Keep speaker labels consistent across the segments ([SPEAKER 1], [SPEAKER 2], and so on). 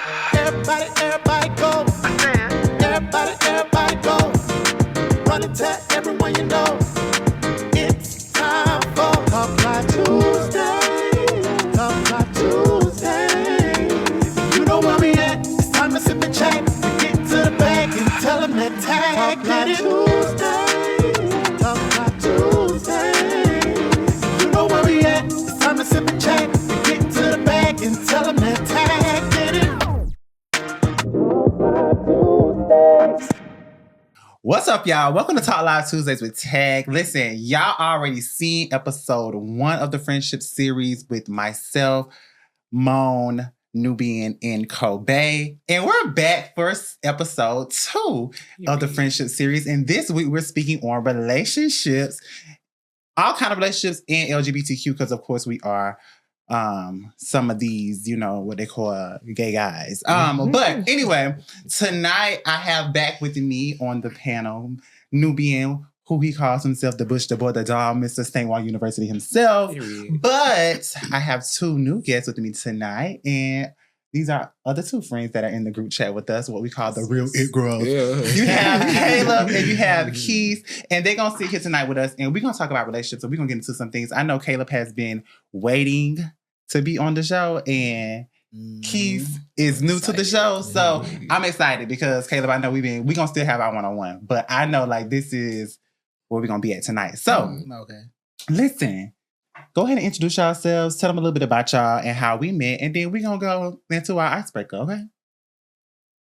[SPEAKER 1] Everybody, everybody go. Everybody, everybody go. Run and tell everyone you know. It's time for Talk Live Tuesday. Talk Live Tuesday. You know where we at. It's time to sip and chat. We get to the bag and tell them that tag. Talk Live Tuesday. Talk Live Tuesday. You know where we at. It's time to sip and chat. We get to the bag and tell them that tag. Get it.
[SPEAKER 2] What's up, y'all? Welcome to Talk Live Tuesdays with Tag. Listen, y'all already seen episode 1 of the friendship series with myself, Moan, Knubian, and Kobe. And we're back for episode 2 of the friendship series. And this week we're speaking on relationships, all kind of relationships in LGBTQ, because of course we are some of these, you know, what they call gay guys. But anyway, tonight I have back with me on the panel Knubian, who he calls himself the Bush, the Boy, the Dog, Mr. Stonewall University himself. But I have 2 new guests with me tonight, and these are other 2 friends that are in the group chat with us, what we call the real it girls. Yeah. You have Caleb and you have Quis, and they're going to sit here tonight with us, and we're going to talk about relationships, and we're going to get into some things. I know Caleb has been waiting to be on the show, and Quis is new to the show, so I'm excited because Caleb, I know we're going to still have our one-on-one, but I know like this is where we're going to be at tonight. So, listen. Go ahead and introduce yourselves. Tell them a little bit about y'all and how we met. And then we're going to go into our icebreaker, okay?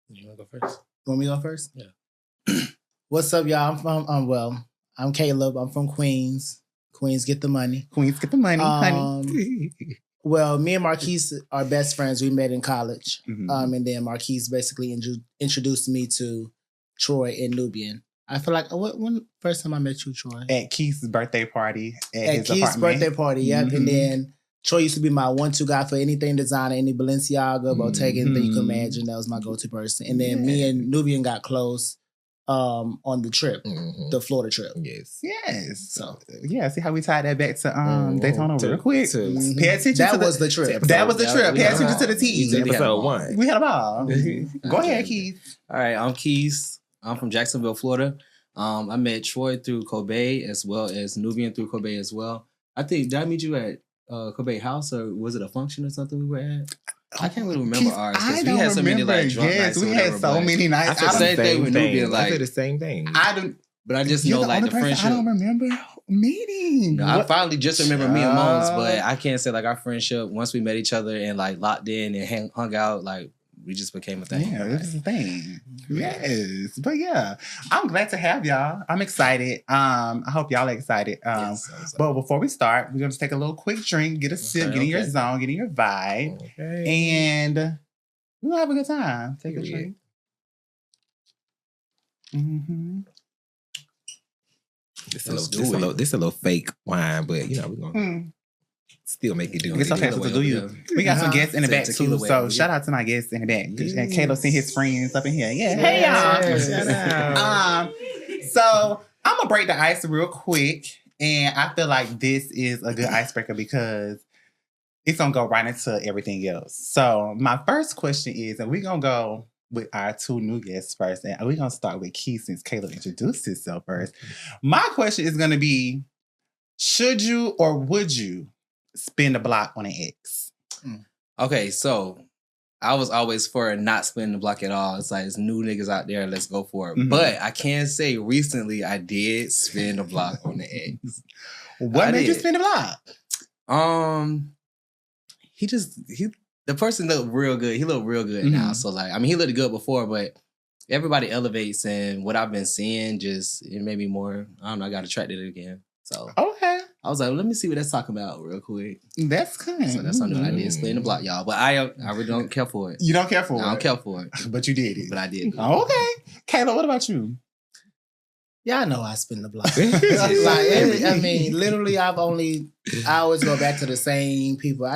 [SPEAKER 3] You want to go first?
[SPEAKER 4] Want me to go first?
[SPEAKER 3] Yeah.
[SPEAKER 4] What's up, y'all? I'm Caleb. I'm from Queens. Queens get the money.
[SPEAKER 2] Queens get the money, honey.
[SPEAKER 4] Well, me and Marquise are best friends. We met in college.
[SPEAKER 2] Mm-hmm.
[SPEAKER 4] And then Marquise basically introduced me to Troy and Nubian. I feel like, when first time I met you, Troy?
[SPEAKER 2] At Keith's birthday party.
[SPEAKER 4] At Keith's birthday party, yep. Mm-hmm. And then Troy used to be my 1-2 guy for anything designer, any Balenciaga, Bottega, anything you can imagine. That was my go-to person. And then me and Nubian got close on the trip, the Florida trip.
[SPEAKER 2] Yes.
[SPEAKER 4] So,
[SPEAKER 2] yeah, see how we tied that back to Daytona real quick? Pay attention
[SPEAKER 4] that
[SPEAKER 2] to
[SPEAKER 4] was the trip.
[SPEAKER 2] That was the trip. Pay attention to the T.
[SPEAKER 3] Episode 1.
[SPEAKER 2] We had a ball. Go ahead, Keith.
[SPEAKER 5] All right, I'm Quis. I'm from Jacksonville, Florida. I met Troy through Kobe as well as Knubian through Kobe as well. Did I meet you at Kobe house, or was it a function or something we were at? I can't really remember ours because we had so many like drunk nights.
[SPEAKER 2] We had so many nights.
[SPEAKER 5] I said the same thing with Knubian.
[SPEAKER 3] I said the same thing.
[SPEAKER 5] But I just know like the friendship.
[SPEAKER 2] I don't remember meeting.
[SPEAKER 5] No, I finally just remember me and Moans, but I can't say like our friendship once we met each other and like locked in and hung out like. We just became a thing.
[SPEAKER 2] Yeah, this is a thing. Yes. But yeah, I'm glad to have y'all. I'm excited. I hope y'all are excited. But before we start, we're going to take a little quick drink, get a sip, get in your zone, get in your vibe. And we're going to have a good time. Take a drink. Mm-hmm.
[SPEAKER 3] This a little fake wine, but you know, we're going to... Still make it do it.
[SPEAKER 2] It's okay, so do you. We got some guests in the back too, so shout out to my guests in the back. And Caleb sent his friends up in here. Yeah, hey y'all. So I'm gonna break the ice real quick, and I feel like this is a good icebreaker because it's gonna go right into everything else. So my first question is, and we're gonna go with our 2 new guests first, and we're gonna start with Keith since Caleb introduced himself first. My question is gonna be, should you or would you spin the block on an ex?
[SPEAKER 5] Okay, so I was always for not spinning the block at all. It's like, it's new niggas out there, let's go for it. Mm-hmm. But I can say recently I did spin the block on the ex.
[SPEAKER 2] What made you spin the block?
[SPEAKER 5] The person looked real good. He looked real good now. So like, I mean, he looked good before, but everybody elevates, and what I've been seeing it made me more, I don't know, I got attracted again. So
[SPEAKER 2] okay.
[SPEAKER 5] I was like, let me see what that's talking about real quick.
[SPEAKER 2] That's good.
[SPEAKER 5] So that's something I did. Spin the block, y'all. But I really don't care for it.
[SPEAKER 2] You don't care for it?
[SPEAKER 5] I don't care for it.
[SPEAKER 2] But you did it.
[SPEAKER 5] But I did.
[SPEAKER 2] Okay. Kayla, what about you?
[SPEAKER 4] Yeah, I know I spin the block. I mean, literally, I always go back to the same people.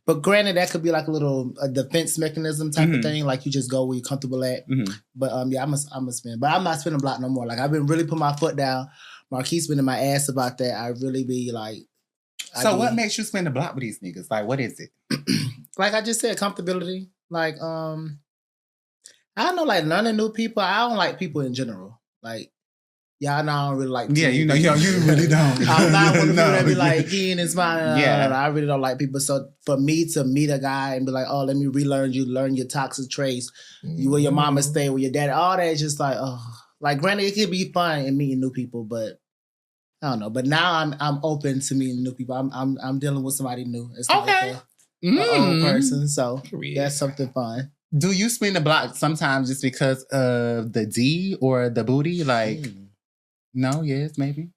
[SPEAKER 4] But granted, that could be like a defense mechanism type of thing. Like you just go where you're comfortable at. Mm-hmm. But yeah, I'm a spin. But I'm not spinning the block no more. Like I've been really putting my foot down. Marquise been in my ass about that. I really be like.
[SPEAKER 2] So what makes you spin the block with these niggas? Like, what is it?
[SPEAKER 4] Like I just said, comfortability. Like, I don't know, like learning new people. I don't like people in general. Like, y'all know I don't really like.
[SPEAKER 2] Yeah, you really don't.
[SPEAKER 4] I'm not one of the people that be
[SPEAKER 2] No.
[SPEAKER 4] like, Ian is fine.
[SPEAKER 2] Yeah.
[SPEAKER 4] I really don't like people. So for me to meet a guy and be like, oh, let me relearn you, learn your toxic traits, you where your mama stay, where your daddy, all that is just like, oh, like granted, it could be fun in meeting new people, but I don't know. But now I'm open to meeting new people. I'm dealing with somebody new. It's not
[SPEAKER 2] Okay.
[SPEAKER 4] like an old person, so
[SPEAKER 3] Period.
[SPEAKER 4] that's something fun.
[SPEAKER 2] Do you spin the block sometimes just because of the D or the booty? Like, no, yes, maybe.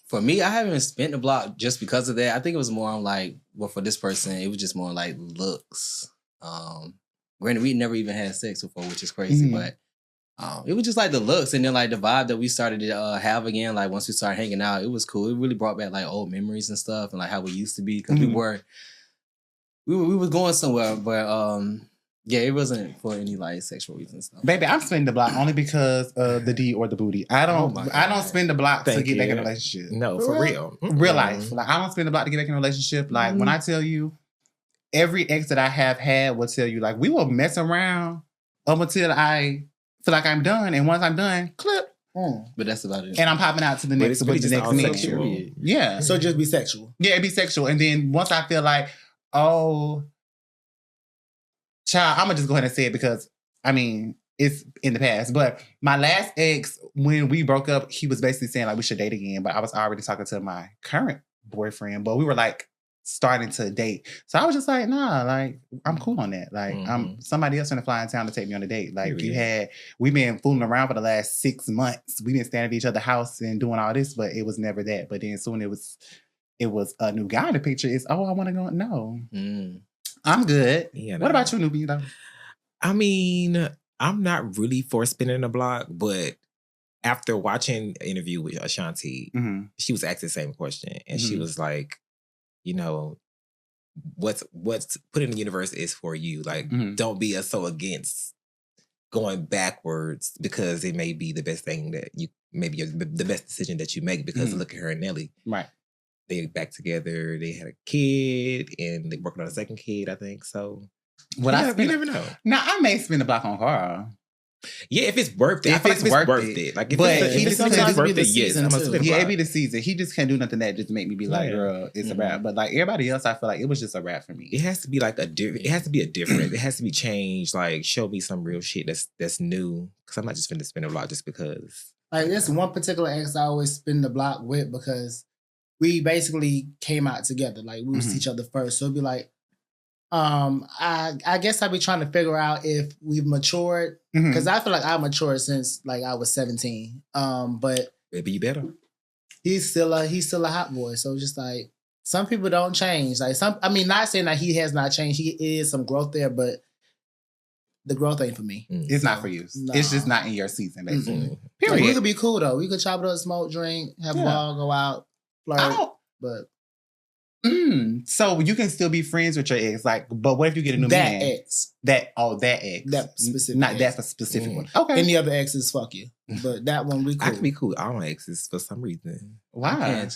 [SPEAKER 5] For me, I haven't spent the block just because of that. I think it was more on like, well, for this person, it was just more like looks. Granted, we never even had sex before, which is crazy, but it was just like the looks and then like the vibe that we started to have again. Like once we started hanging out, it was cool. It really brought back like old memories and stuff and like how we used to be because we were going somewhere, but yeah, it wasn't for any like sexual reasons. Stuff.
[SPEAKER 2] Baby, I'm spinning the block only because of the D or the booty. I don't spin the block to
[SPEAKER 3] Thank
[SPEAKER 2] get back in a
[SPEAKER 3] you.
[SPEAKER 2] relationship.
[SPEAKER 3] No, for real.
[SPEAKER 2] Real life. Like, I don't spin the block to get back in a relationship. Like, when I tell you, every ex that I have had will tell you, like, we will mess around up until I feel like I'm done. And once I'm done, clip.
[SPEAKER 5] But that's about it.
[SPEAKER 2] And I'm popping out to the
[SPEAKER 3] But
[SPEAKER 2] next
[SPEAKER 3] it's really
[SPEAKER 2] with the
[SPEAKER 3] just
[SPEAKER 2] next
[SPEAKER 3] all
[SPEAKER 2] meal.
[SPEAKER 3] sexual.
[SPEAKER 2] Yeah.
[SPEAKER 4] So just be sexual.
[SPEAKER 2] Yeah, it'd be sexual. And then once I feel like, oh, child, I'm going to just go ahead and say it because, I mean, it's in the past. But my last ex, when we broke up, he was basically saying, like, we should date again. But I was already talking to my current boyfriend. But we were, like, starting to date. So I was just like, nah, like, I'm cool on that. Like, I'm somebody else gonna fly in town to take me on a date. Like, we've been fooling around for the last 6 months. We've been standing at each other's house and doing all this, but it was never that. But then soon it was a new guy in the picture. It's, oh, I want to go. No. I'm good.
[SPEAKER 3] Yeah,
[SPEAKER 2] what about you, Knubian, though?
[SPEAKER 3] I mean, I'm not really for spinning the block, but after watching an interview with Ashanti, she was asked the same question. And she was like, you know, what's put in the universe is for you. Like, don't be so against going backwards because it may be the best thing that you, maybe the best decision that you make because look at her and Nelly.
[SPEAKER 2] Right.
[SPEAKER 3] They back together, they had a kid, and they're working on a second kid, I think. So, you never know.
[SPEAKER 2] Now, I may spin the block on her.
[SPEAKER 3] Yeah, if it's worth it.
[SPEAKER 2] If it's worth it.
[SPEAKER 3] Like, if
[SPEAKER 2] But
[SPEAKER 3] it's
[SPEAKER 2] sometimes
[SPEAKER 3] worth
[SPEAKER 4] be the
[SPEAKER 3] it, yes.
[SPEAKER 4] season,
[SPEAKER 3] I'm
[SPEAKER 4] too.
[SPEAKER 3] gonna
[SPEAKER 2] Yeah, it'd be the season. He just can't do nothing that just make me be like, girl, it's a wrap. But like everybody else, I feel like it was just a wrap for me.
[SPEAKER 3] It has to be like it has to be a different. It has to be changed. Like, show me some real shit that's new. Because I'm not just finna spin a block just because.
[SPEAKER 4] Like, there's one particular ex I always spin the block with because we basically came out together. Like, we was each other first. So it'd be like, I guess I'd be trying to figure out if we've matured. Because I feel like I matured since like I was 17. But
[SPEAKER 3] maybe you better.
[SPEAKER 4] He's still a hot boy. So just like some people don't change. Like not saying that he has not changed. He is some growth there, but the growth ain't for me.
[SPEAKER 2] It's not for you.
[SPEAKER 4] Nah.
[SPEAKER 2] It's just not in your season, basically.
[SPEAKER 4] Like, we could be cool though. We could chop it up, smoke, drink, have a ball, go out, flirt. But
[SPEAKER 2] so you can still be friends with your ex, like, but what if you get a new
[SPEAKER 4] that
[SPEAKER 2] man?
[SPEAKER 4] ex.
[SPEAKER 2] That ex.
[SPEAKER 4] That specific
[SPEAKER 2] Not
[SPEAKER 4] ex.
[SPEAKER 2] that specific one. Okay.
[SPEAKER 4] Any other exes, fuck you. But that one we cool.
[SPEAKER 3] I can be cool with all my exes for some reason.
[SPEAKER 2] Why?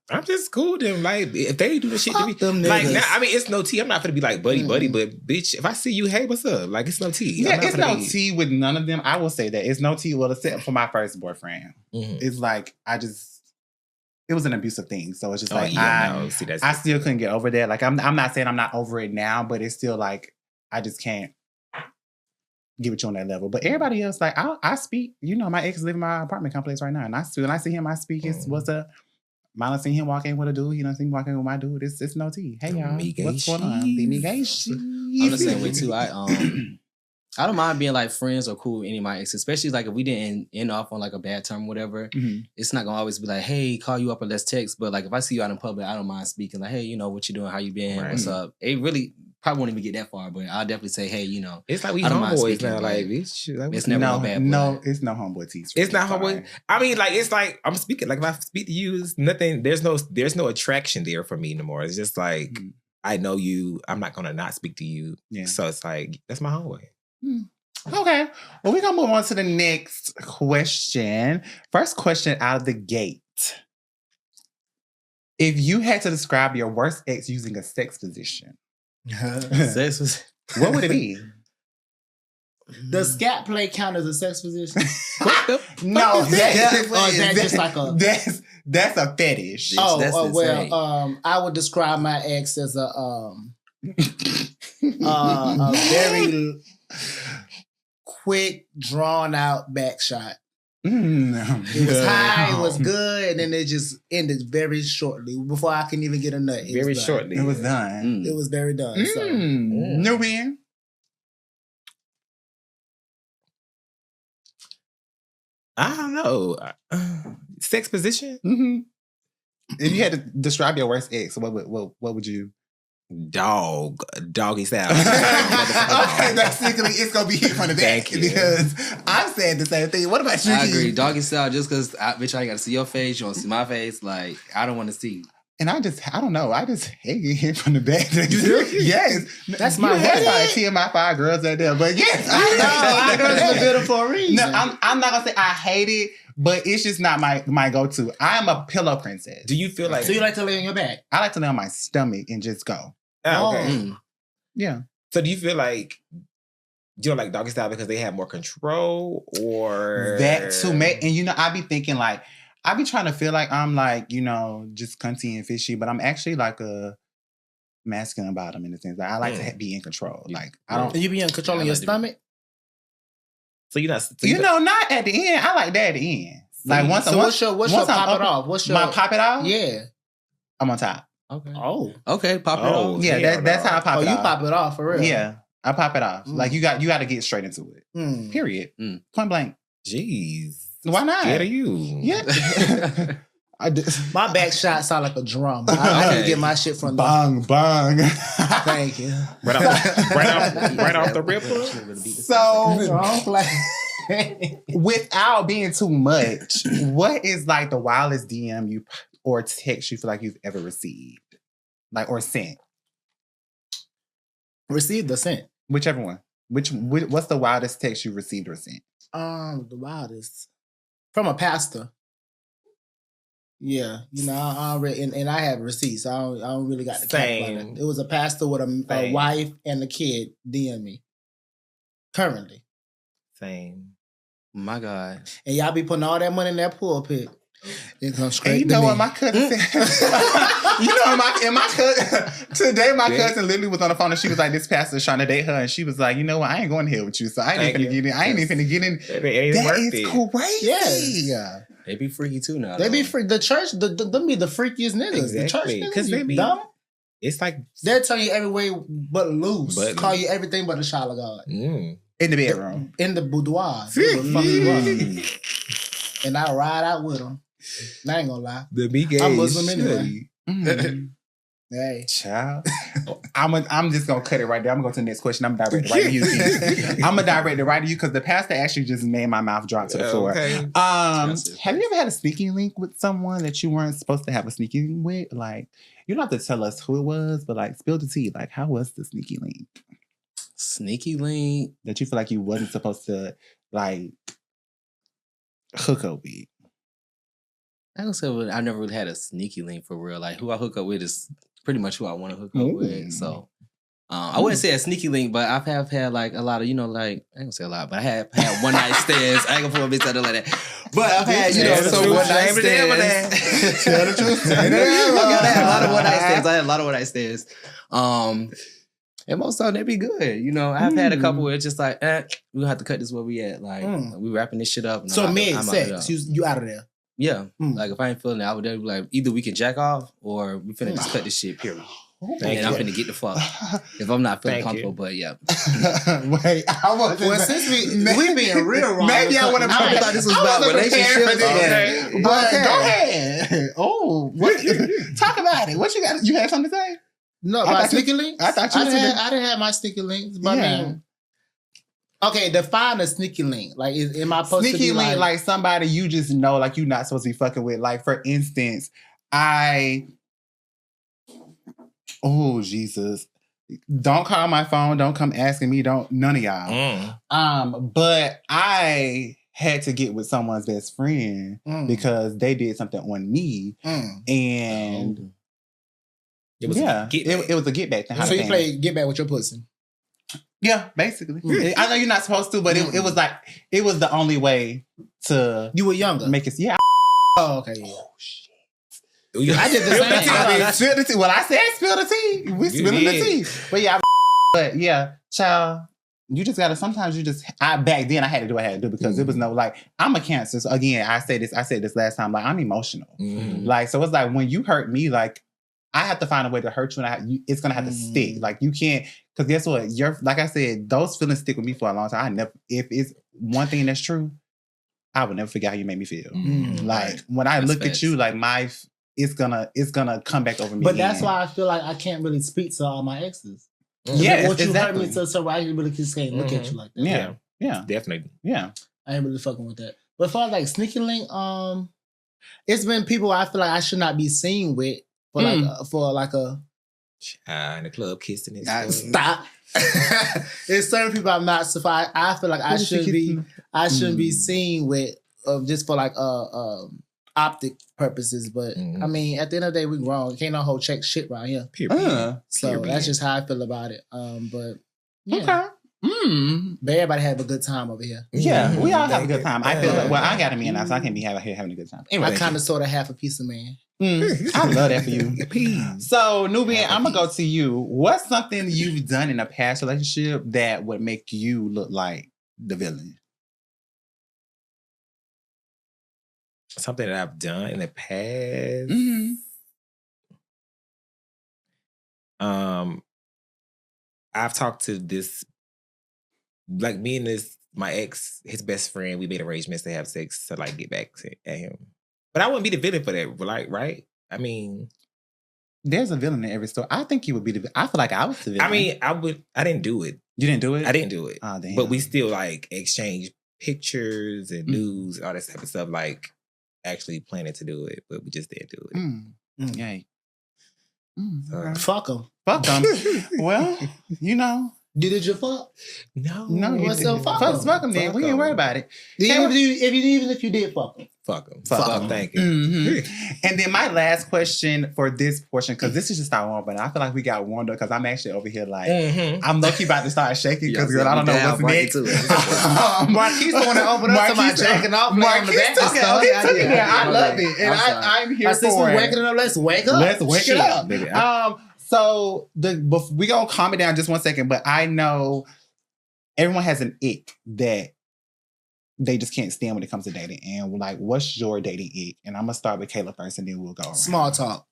[SPEAKER 3] I'm just cool with them. Like, if they do the shit to me,
[SPEAKER 4] them
[SPEAKER 3] like,
[SPEAKER 4] niggas.
[SPEAKER 3] now, I mean, it's no tea. I'm not gonna be like buddy, but bitch, if I see you, hey, what's up? Like, it's no tea.
[SPEAKER 2] Yeah, it's no tea with none of them. I will say that it's no tea. Well, except for my first boyfriend, it's like it was an abusive thing. So it's just I still couldn't get over that. Like, I'm not saying I'm not over it now, but it's still like I just can't get with you on that level. But everybody else, like, I speak. You know, my ex live in my apartment complex right now, and when I see him, I speak. It's what's up. Might see him walking with a dude. You know, see me walking with my dude. It's no tea. Hey y'all, what's going on?
[SPEAKER 5] I'm the same way too. I don't mind being like friends or cool with any of my exes, especially like if we didn't end off on like a bad term or whatever. It's not gonna always be like, hey, call you up or let's text. But like if I see you out in public, I don't mind speaking like, hey, you know, what you doing? How you been?
[SPEAKER 3] Right.
[SPEAKER 5] What's up? It really probably won't even get that far, but I'll definitely say, hey, you know.
[SPEAKER 3] It's like we
[SPEAKER 5] I don't mind
[SPEAKER 3] homeboys
[SPEAKER 5] speaking,
[SPEAKER 3] now.
[SPEAKER 5] but
[SPEAKER 3] Like, it's
[SPEAKER 5] never
[SPEAKER 2] no
[SPEAKER 5] no bad.
[SPEAKER 2] No, it's no homeboy tease.
[SPEAKER 3] It's not homeboy. I mean, like, it's like I'm speaking. Like, if I speak to you, it's nothing. There's no attraction there for me anymore. It's just like I know you. I'm not gonna not speak to you. Yeah. So it's like that's my homeboy.
[SPEAKER 2] Okay. Well, we're going to move on to the next question. First question out of the gate. If you had to describe your worst ex using a sex position.
[SPEAKER 5] Sex was...
[SPEAKER 2] What would it be?
[SPEAKER 4] Does scat play count as a sex position?
[SPEAKER 2] No,
[SPEAKER 4] Or is that just like a...
[SPEAKER 2] That's a fetish.
[SPEAKER 5] That's insane.
[SPEAKER 4] I would describe my ex as a very quick, drawn out back shot. It was high, it was good, and then it just ended very shortly before I can even get a nut.
[SPEAKER 2] It was done.
[SPEAKER 4] It was very done. So.
[SPEAKER 2] Knubian.
[SPEAKER 3] I don't know. Sex position?
[SPEAKER 2] Mm-hmm. If you had to describe your worst ex, what would you?
[SPEAKER 3] Doggy style.
[SPEAKER 2] Okay, basically, it's gonna be hit from the back.
[SPEAKER 3] Thank you.
[SPEAKER 2] Because I'm saying the same thing. What about you?
[SPEAKER 5] I agree. Doggy style, just because, bitch, I got to see your face. You want to see my face. Like, I don't want to see.
[SPEAKER 2] And I don't know. I just hate it hit from the back. You
[SPEAKER 4] do?
[SPEAKER 2] Yes.
[SPEAKER 4] That's my
[SPEAKER 2] That's like TMI5 girls out there. But yes, I know.
[SPEAKER 4] Girls look good for a reason.
[SPEAKER 2] No, I'm not gonna say I hate it, but it's just not my go-to. I am a pillow princess.
[SPEAKER 3] Do you feel like...
[SPEAKER 4] So you like to lay on your back?
[SPEAKER 2] I like to lay on my stomach and just go.
[SPEAKER 3] Oh, okay.
[SPEAKER 5] Mm.
[SPEAKER 2] Yeah.
[SPEAKER 3] So do you feel like you don't like doggy style because they have more control, or...
[SPEAKER 2] That too, and I be thinking like, I be trying to feel like I'm like, just cunty and fishy, but I'm actually like a masculine bottom in a sense. Like, I like to be in control. Like, I don't...
[SPEAKER 4] You be in control of your stomach?
[SPEAKER 3] So you're not... So
[SPEAKER 2] not at the end. I like that at the end. Like, once
[SPEAKER 4] what's your pop it off? What's your...
[SPEAKER 2] My pop it off?
[SPEAKER 4] Yeah.
[SPEAKER 2] I'm on top.
[SPEAKER 5] Okay.
[SPEAKER 4] Oh.
[SPEAKER 5] Okay, pop it off.
[SPEAKER 2] Yeah, that's how I pop it off.
[SPEAKER 4] You pop it off for real?
[SPEAKER 2] Yeah, I pop it off. Like, you got to get straight into it. Period. Point blank.
[SPEAKER 3] Jeez.
[SPEAKER 2] Why not?
[SPEAKER 3] Scared of you.
[SPEAKER 2] Yeah.
[SPEAKER 4] My back shot sound like a drum. I need to get my shit from
[SPEAKER 2] bang, bang.
[SPEAKER 4] Thank you.
[SPEAKER 3] Right off the ripper.
[SPEAKER 2] So, without being too much, what is like the wildest DM you or text you feel like you've ever received? Like, or sent?
[SPEAKER 4] Received or sent?
[SPEAKER 2] Whichever one. What's the wildest text you received or sent?
[SPEAKER 4] The wildest. From a pastor. Yeah, I already, and I have receipts. I don't really got the cap on it. It was a pastor with a wife and a kid DM me. Currently.
[SPEAKER 3] Same.
[SPEAKER 5] My God.
[SPEAKER 4] And y'all be putting all that money in that pulpit. It comes straight
[SPEAKER 2] and you know what my cousin said? Today my cousin literally was on the phone and she was like, this pastor's trying to date her, and she was like, you know what, I ain't going here with you, so I ain't even finna get in.
[SPEAKER 3] It ain't worth
[SPEAKER 2] That is crazy.
[SPEAKER 4] Yeah.
[SPEAKER 5] They be freaky too now.
[SPEAKER 4] They be freaky. The church, them be the freakiest niggas.
[SPEAKER 3] Exactly.
[SPEAKER 4] The church niggas,
[SPEAKER 3] because they be
[SPEAKER 4] dumb.
[SPEAKER 3] It's like
[SPEAKER 4] they'll tell you every way but loose. Call you everything but a child of God.
[SPEAKER 2] In the bedroom.
[SPEAKER 4] In the boudoir. They will fuck you up. And I ride out with them. I ain't gonna lie.
[SPEAKER 3] The big gay.
[SPEAKER 4] I'm Muslim anyway. Hey,
[SPEAKER 2] child. I'm just gonna cut it right there. I'm gonna go to the next question. I'm gonna direct it right to you. I'm gonna direct it right to you because the pastor actually just made my mouth drop to the floor.
[SPEAKER 3] Okay.
[SPEAKER 2] Have you ever had a sneaky link with someone that you weren't supposed to have a sneaky link with? Like, you don't have to tell us who it was, but like, spill the tea. Like, how was the sneaky link?
[SPEAKER 5] Sneaky link
[SPEAKER 2] that you feel like you wasn't supposed to like hook up with?
[SPEAKER 5] I don't say I never really had a sneaky link for real. Like, who I hook up with is pretty much who I want to hook up with. So I wouldn't say a sneaky link, but I have had like a lot of, like, I ain't gonna say a lot, but I have had one night stands. I ain't gonna put a bitch out there like that. But I've had, some one night stands. Tell the truth. I had a lot of one night stands. And most of them, they be good. I've had a couple where it's just like, we'll have to cut this where we at. Like, we wrapping this shit up. And
[SPEAKER 4] so mid-sex, you out of there.
[SPEAKER 5] Yeah. Like, if I ain't feeling it, I would be like, either we can jack off or we finna just cut this shit, period. And I'm finna get the fuck. If I'm not feeling comfortable, but yeah.
[SPEAKER 2] Wait, I wasn't.
[SPEAKER 4] Well, since we being real wrong.
[SPEAKER 2] Maybe I would have
[SPEAKER 5] thought this was about relationships.
[SPEAKER 2] Okay. But go ahead. Oh, talk about it. What you got? You had something to say?
[SPEAKER 4] No, my sneaky links?
[SPEAKER 2] I thought
[SPEAKER 4] I didn't have my sneaky links, but man. Okay, define a sneaky link. Like, am I supposed
[SPEAKER 2] sneaky
[SPEAKER 4] to be
[SPEAKER 2] link, like somebody you just know, like you're not supposed to be fucking with. Like, for instance, oh Jesus, don't call my phone. Don't come asking me. None of y'all. But I had to get with someone's best friend because they did something on me, and it was a get back.
[SPEAKER 4] So you play get back with your pussy.
[SPEAKER 2] Yeah, basically. I know you're not supposed to, but it was like it was the only way to
[SPEAKER 4] You were younger.
[SPEAKER 2] make it. Yeah.
[SPEAKER 4] Oh, okay. Yeah.
[SPEAKER 2] Oh shit.
[SPEAKER 4] I did the same.
[SPEAKER 2] I mean, spill the tea. Well, I said spill the tea. We spilling the tea. But yeah, but yeah, child. You just gotta. Sometimes you just. Back then I had to do what I had to do because there was no like. I'm a Cancer. So again, I said this last time. Like I'm emotional. Like so, it's like when you hurt me, like I have to find a way to hurt you, and it's gonna have to stick. Like you can't. Because guess what? Like I said, those feelings stick with me for a long time. If it's one thing that's true, I would never forget how you made me feel. Like when I look at you, like it's gonna come back over me.
[SPEAKER 4] But that's why I feel like I can't really speak to all my exes.
[SPEAKER 2] Yeah,
[SPEAKER 4] what you
[SPEAKER 2] exactly.
[SPEAKER 4] hurt me so I really just can't look at you like that.
[SPEAKER 2] Yeah,
[SPEAKER 3] definitely.
[SPEAKER 2] Yeah,
[SPEAKER 4] I ain't really fucking with that. But as far as like sneaky link, it's been people I feel like I should not be seen with for like a
[SPEAKER 3] in the club kissing his
[SPEAKER 4] stop. There's certain people I'm not surprised. I feel like I shouldn't be seen with just for like optic purposes. But I mean, at the end of the day, we grown. Can't no whole check shit right here. So that's just how I feel about it. But yeah.
[SPEAKER 2] Okay.
[SPEAKER 4] But everybody have a good time over here.
[SPEAKER 2] Yeah, we all have a good time. I feel like, well, I got a man now, so I can't be having a good time. Anyway,
[SPEAKER 4] I kind of sort of have a piece of man.
[SPEAKER 2] I love that for you. So, Knubian, I'm gonna go to you. What's something you've done in a past relationship that would make you look like the villain?
[SPEAKER 3] Something that I've done in the past. I've talked to this, like me and my ex, his best friend. We made arrangements to have sex to like get back at him. But I wouldn't be the villain for that, like, right? I mean,
[SPEAKER 2] there's a villain in every story. I think you would be the. I feel like I was the villain.
[SPEAKER 3] I mean, I didn't do it.
[SPEAKER 2] You didn't do it?
[SPEAKER 3] I didn't do it.
[SPEAKER 2] Oh, damn.
[SPEAKER 3] But we still like exchange pictures and news, all that type of stuff. Like actually planning to do it, but we just didn't do it.
[SPEAKER 2] Yay.
[SPEAKER 4] Fuck them.
[SPEAKER 2] Fuck them. Well, you know.
[SPEAKER 4] Did you fuck?
[SPEAKER 2] No.
[SPEAKER 4] What's up? Fuck
[SPEAKER 2] them then. We ain't worried about it.
[SPEAKER 4] Even if you did fuck them.
[SPEAKER 3] Fuck them. Thank you.
[SPEAKER 2] And then my last question for this portion, because this is just our one, but I feel like we got warmed up because I'm actually over here like, I'm low-key about to start shaking because girl, I don't know what's next.
[SPEAKER 4] Marquise want to open up to my jacking off.
[SPEAKER 2] Marquise took it. I love it. And I'm here
[SPEAKER 4] since
[SPEAKER 2] for
[SPEAKER 4] we're
[SPEAKER 2] it.
[SPEAKER 4] waking it up, let's wake up.
[SPEAKER 2] Let's wake it up. Baby. So we gonna calm it down just 1 second, but I know everyone has an ick that they just can't stand when it comes to dating. And like, what's your dating ick? And I'm gonna start with Kayla first, and then we'll go around.
[SPEAKER 4] Small talk.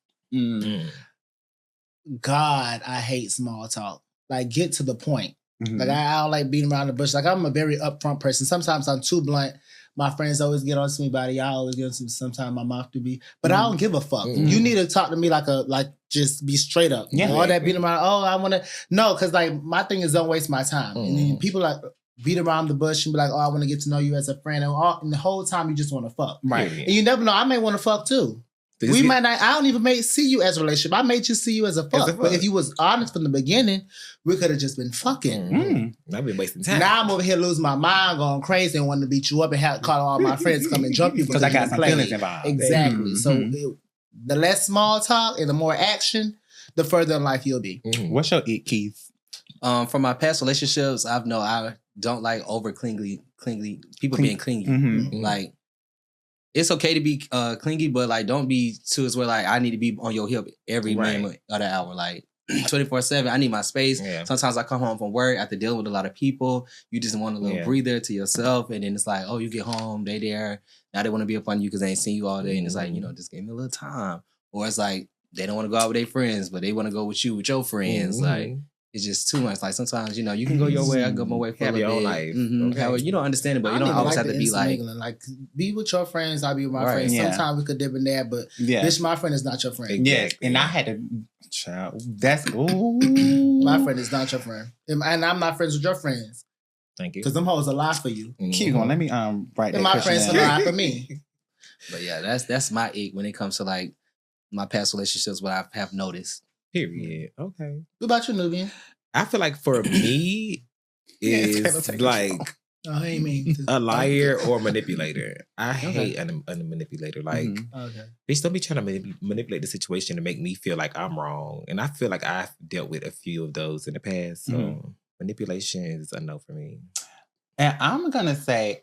[SPEAKER 4] God, I hate small talk. Like, get to the point. Like, I don't like beating around the bush. Like, I'm a very upfront person. Sometimes I'm too blunt. My friends always get on to me about it. Y'all always get on to me. Sometimes my mouth do be. But I don't give a fuck. You need to talk to me like just be straight up.
[SPEAKER 2] Yeah.
[SPEAKER 4] All that beating around, I want to. No, because like my thing is don't waste my time. And then people like beat around the bush and be like, I want to get to know you as a friend. And the whole time you just want to fuck.
[SPEAKER 2] Right.
[SPEAKER 4] And you never know. I may want to fuck too. We might not. I don't even see you as a relationship. I may just see you as a fuck. But if you was honest from the beginning, we could have just been fucking.
[SPEAKER 3] I've been wasting time.
[SPEAKER 4] Now I'm over here losing my mind, going crazy, and wanting to beat you up and call all my friends to come and jump you
[SPEAKER 2] because I got some feelings involved.
[SPEAKER 4] Exactly. So the less small talk and the more action, the further in life you'll be.
[SPEAKER 2] What's your ick, Keith?
[SPEAKER 5] From my past relationships, I don't like over clingy people being clingy. Like, it's okay to be clingy, but like don't be too as well. Like, I need to be on your hip every minute of the hour. Like 24/7. I need my space. Yeah. Sometimes I come home from work after dealing with a lot of people. You just want a little breather to yourself, and then it's like, oh, you get home, they there. Now they want to be up on you because they ain't seen you all day, and it's like, just give me a little time. Or it's like they don't want to go out with their friends, but they want to go with you with your friends. Like, it's just too much. Like, sometimes, you can go your way, I go my way for a little bit. Life. Okay. You don't understand it, but you don't always have to be like...
[SPEAKER 4] be with your friends, I'll be with my friends. Yeah. Sometimes we could dip in there, but bitch, my friend is not your friend.
[SPEAKER 2] Yes, and I had to... Child, that's... Ooh.
[SPEAKER 4] My friend is not your friend. And I'm not friends with your friends.
[SPEAKER 3] Thank you.
[SPEAKER 4] Because them hoes a lie for you.
[SPEAKER 2] Keep going. Let me write that.
[SPEAKER 4] And my friends a lie for me.
[SPEAKER 5] But yeah, that's my ick when it comes to like my past relationships, what I have noticed.
[SPEAKER 3] Period. Okay.
[SPEAKER 4] What about you, Knubian?
[SPEAKER 3] I feel like for me, is like a liar or manipulator. I hate a manipulator. Like, they still be trying to manipulate the situation to make me feel like I'm wrong. And I feel like I've dealt with a few of those in the past. So Manipulation is a no for me.
[SPEAKER 2] And I'm gonna say,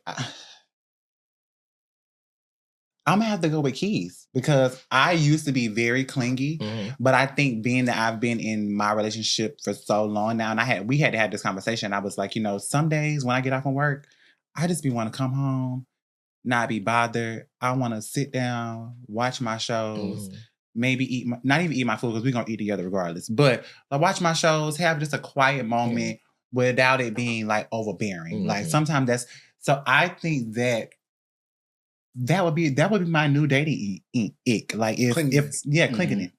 [SPEAKER 2] I'm gonna have to go with Quis because I used to be very clingy, but I think being that I've been in my relationship for so long now, and we had to have this conversation. I was like, some days when I get off from work, I just want to come home, not be bothered. I want to sit down, watch my shows, maybe not even eat my food because we're gonna eat together regardless. But watch my shows, have just a quiet moment without it being like overbearing. Like sometimes so I think that would be my new dating ick. Like clinginess.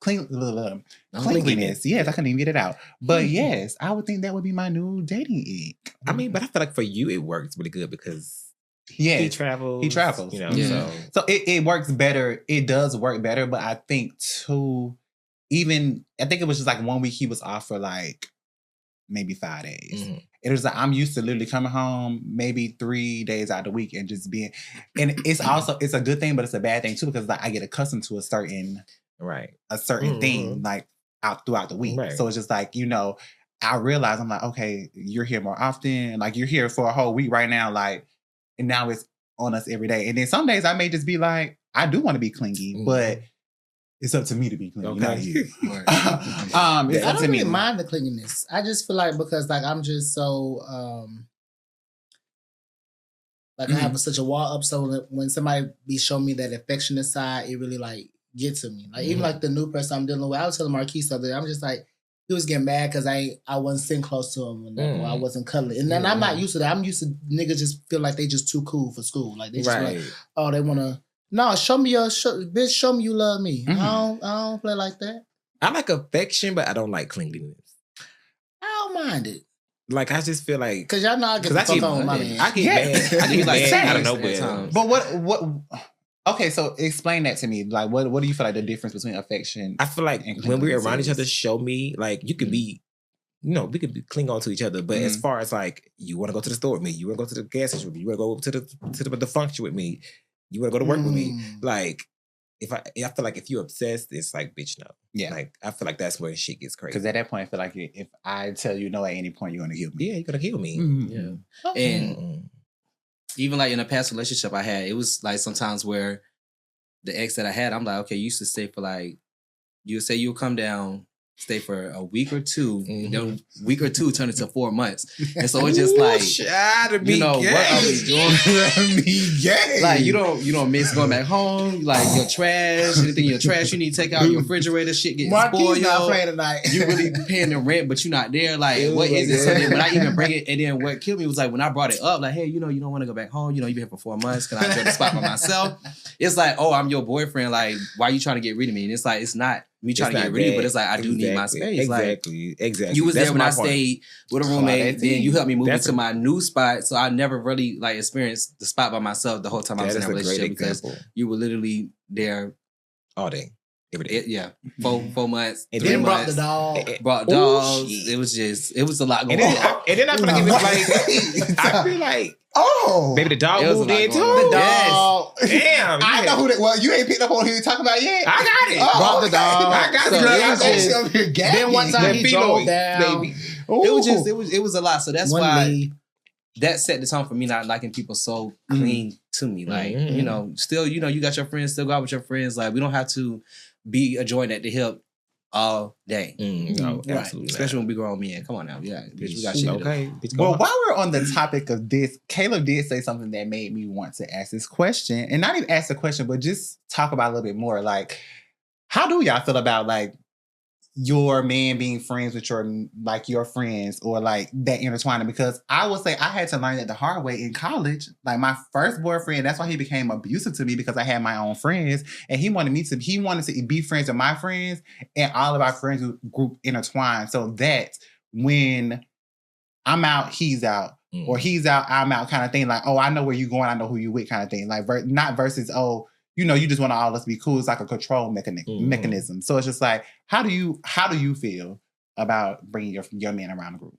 [SPEAKER 2] Clinginess. Yes, I couldn't even get it out. But yes, I would think that would be my new dating ick.
[SPEAKER 3] I mean, but I feel like for you it works really good because
[SPEAKER 2] he
[SPEAKER 3] travels.
[SPEAKER 2] So it works better. It does work better, but I think too, I think it was just like 1 week he was off for like maybe 5 days. It was like I'm used to literally coming home maybe 3 days out of the week and just being, and it's a good thing, but it's a bad thing too because like I get accustomed to a certain thing like out throughout the week. Right. So it's just like I realize I'm like, okay, you're here more often. Like you're here for a whole week right now, like, and now it's on us every day. And then some days I may just be like, I do want to be clingy, but it's up to me to be clingy, not you.
[SPEAKER 4] I don't really mind the clinginess. I just feel like because like I'm just so I have such a wall up. So when somebody be showing me that affectionate side, it really like gets to me. Like even like the new person I'm dealing with, I was telling Marquis something. I'm just like he was getting mad because I wasn't sitting close to him or I wasn't cuddling. And then I'm not used to that. I'm used to niggas just feel like they just too cool for school. Like they just like, oh, they want to. No, show me bitch. Show me you love me. I don't play like that.
[SPEAKER 3] I like affection, but I don't like clinginess.
[SPEAKER 4] I don't mind it.
[SPEAKER 3] Like I just feel like
[SPEAKER 4] because y'all know I get the fuck on with my man.
[SPEAKER 3] I get mad. I get like I don't know,
[SPEAKER 2] but what? Okay, so explain that to me. Like, what do you feel like the difference between affection?
[SPEAKER 3] I feel like when we're around each other, show me like you can be. We could cling on to each other, but as far as like you want to go to the store with me, you want to go to the gas station with me, you want to go to the function with me. You want to go to work with me? Like, I feel like if you're obsessed, it's like, bitch, no. Yeah. Like, I feel like that's where shit gets crazy.
[SPEAKER 2] Because at that point, I feel like if I tell you no at any point, you're going to kill me.
[SPEAKER 3] Yeah, you're going to kill me.
[SPEAKER 5] Yeah. And even like in a past relationship I had, it was like sometimes where the ex that I had, I'm like, okay, you used to stay for like, you say you'll come down, stay for a week or two, and then week or two turn into 4 months. And so it's just like, what are we doing? Like you don't miss going back home. Like your trash, anything in your trash you need to take out your refrigerator, shit getting spoiled.
[SPEAKER 4] Not playing tonight.
[SPEAKER 5] You really paying the rent, but you're not there. Like what is it? So then when I even bring it, and then what killed me was like when I brought it up, like, hey, you don't want to go back home. You've been here for 4 months. Can I enjoy the spot by myself? It's like, oh, I'm your boyfriend. Like, why are you trying to get rid of me? And it's like, it's not me trying to get rid of you, but it's like I do need my space.
[SPEAKER 3] Exactly.
[SPEAKER 5] You was there when I stayed with a roommate, then you helped me move into my new spot. So I never really like experienced the spot by myself the whole time I was in that relationship because you were literally there
[SPEAKER 3] all day. Every day.
[SPEAKER 5] 4 months.
[SPEAKER 4] And then brought the dog.
[SPEAKER 5] Brought dogs. It was a lot going on.
[SPEAKER 3] And then I feel like it was like I feel like baby, the dog moved in too.
[SPEAKER 4] The dog.
[SPEAKER 3] Damn.
[SPEAKER 2] I know who that was. You ain't picked up on who you talking about yet.
[SPEAKER 3] I got it.
[SPEAKER 4] Brought the dog.
[SPEAKER 3] I got it.
[SPEAKER 4] Then one time he drove down.
[SPEAKER 5] Baby. It was a lot. So that's why that set the tone for me not liking people so clean to me. Like, still, you got your friends, still go out with your friends. Like, we don't have to be a joint at the hip all day.
[SPEAKER 3] No,
[SPEAKER 5] right.
[SPEAKER 3] Absolutely.
[SPEAKER 5] Especially when we grown men. Come on now. Yeah. Bitch, we got shit
[SPEAKER 3] okay.
[SPEAKER 5] to do.
[SPEAKER 2] Well, while we're on the topic of this, Caleb did say something that made me want to ask this question. And not even ask the question, but just talk about it a little bit more. Like, how do y'all feel about like your man being friends with your friends or like that intertwining? Because I would say I had to learn that the hard way in college. Like my first boyfriend, that's why he became abusive to me because I had my own friends and he wanted to be friends with my friends and all of our friends group intertwined so that when I'm out, he's out. Or he's out, I'm out kind of thing. Like, oh, I know where you're going, I know who you with kind of thing. Like not versus, oh, you just want to all us be cool. It's like a control mechanism. So it's just like, how do you feel about bringing your man around the group?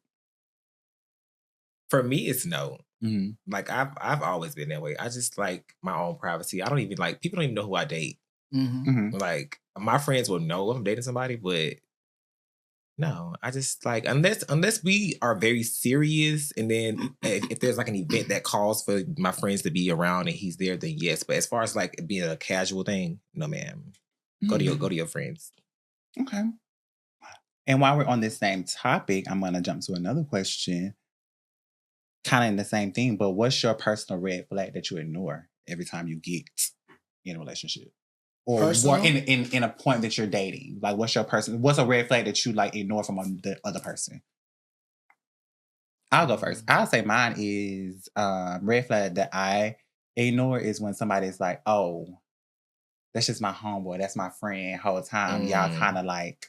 [SPEAKER 3] For me, it's no. Like I've always been that way. I just like my own privacy. I don't even like people don't even know who I date. Like my friends will know I'm dating somebody, but No, I just like unless we are very serious, and then if there's like an event that calls for my friends to be around and he's there, then yes. But as far as like being a casual thing, no, ma'am. Go to your friends.
[SPEAKER 2] Okay. And while we're on this same topic, I'm gonna jump to another question, kind of in the same thing. But what's your personal red flag that you ignore every time you get in a relationship? Or in a point that you're dating, like what's a red flag that you like ignore from the other person? I'll go first. I'll say mine is red flag that I ignore is when somebody's like, oh, that's just my homeboy, that's my friend. Whole time y'all kind of like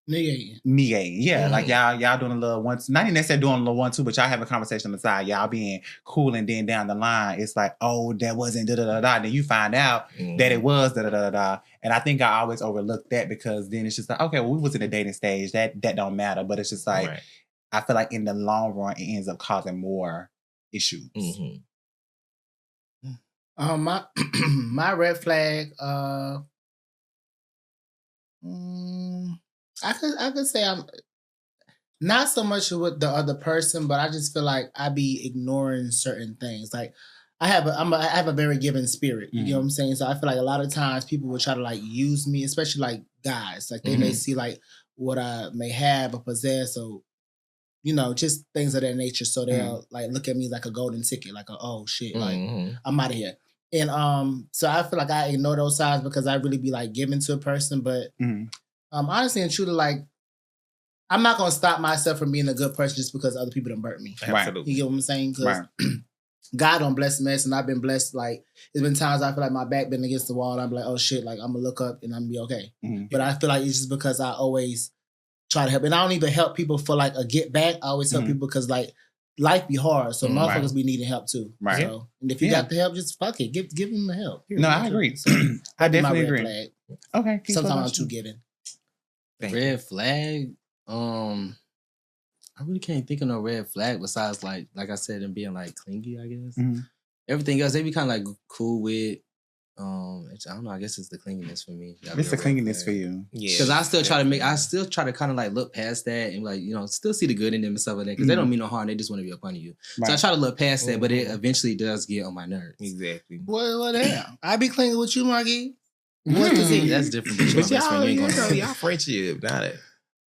[SPEAKER 2] negating. Yeah, like y'all doing a little one. Not even necessarily doing a little 1-2, but y'all have a conversation on the side. Y'all being cool, and then down the line, it's like, oh, that wasn't da da da da. Then you find out that it was da da da da. And I think I always overlook that because then it's just like, okay, well, we was in the dating stage. That don't matter. But it's just like, I feel like in the long run, it ends up causing more issues.
[SPEAKER 4] My red flag. I could say I'm not so much with the other person, but I just feel like I be ignoring certain things. Like I have a very giving spirit. You know what I'm saying? So I feel like a lot of times people will try to like use me, especially like guys. Like they may see like what I may have or possess, or just things of that nature. So they'll like look at me like a golden ticket, like oh shit, like I'm out of here. And so I feel like I ignore those signs because I really be like giving to a person, but. Honestly and truly, like, I'm not going to stop myself from being a good person just because other people done burnt me.
[SPEAKER 3] Absolutely.
[SPEAKER 4] You get what I'm saying? Because God don't bless mess, and I've been blessed. Like, there's been times I feel like my back been against the wall, and I'm like, oh shit, like, I'm going to look up and I'm going to be okay. But I feel like it's just because I always try to help. And I don't even help people for, like, a get back. I always help people because, like, life be hard. So motherfuckers be needing help, too.
[SPEAKER 2] Right.
[SPEAKER 4] So, and if you got the help, just fuck it. Give them the help.
[SPEAKER 2] No, I agree. So, I definitely agree.
[SPEAKER 4] Flag.
[SPEAKER 2] Okay.
[SPEAKER 4] Sometimes I'm too giving.
[SPEAKER 5] Red flag. I really can't think of no red flag besides like I said, them being like clingy, I guess. Everything else they be kind of like cool with. I don't know. I guess it's the clinginess for me.
[SPEAKER 2] It's the clinginess for you.
[SPEAKER 5] Yeah. Because I still try to kind of like look past that and like, still see the good in them and stuff like that. Because they don't mean no harm. They just want to be up under you. Right. So I try to look past that, but it eventually does get on my nerves.
[SPEAKER 3] Exactly.
[SPEAKER 4] Well, damn. I be clinging with you, Margie.
[SPEAKER 5] That's different.
[SPEAKER 3] But y'all friendship, not it.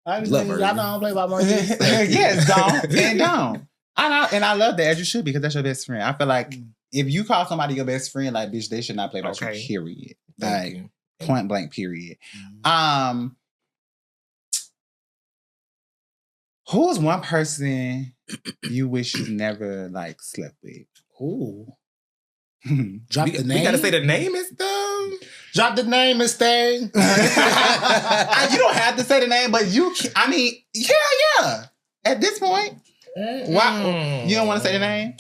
[SPEAKER 4] Y'all don't play by Margie.
[SPEAKER 2] Yes, don't. I love that, as you should, because that's your best friend. I feel like if you call somebody your best friend, like, bitch, they should not play about you, period. Like, point blank, period. Who's one person you wish you never, like, slept with?
[SPEAKER 4] Ooh.
[SPEAKER 3] Drop the name. We gotta say the name and stuff.
[SPEAKER 4] Drop the name and stay.
[SPEAKER 2] You don't have to say the name, but you can, I mean, yeah. At this point, why you don't want to say the name?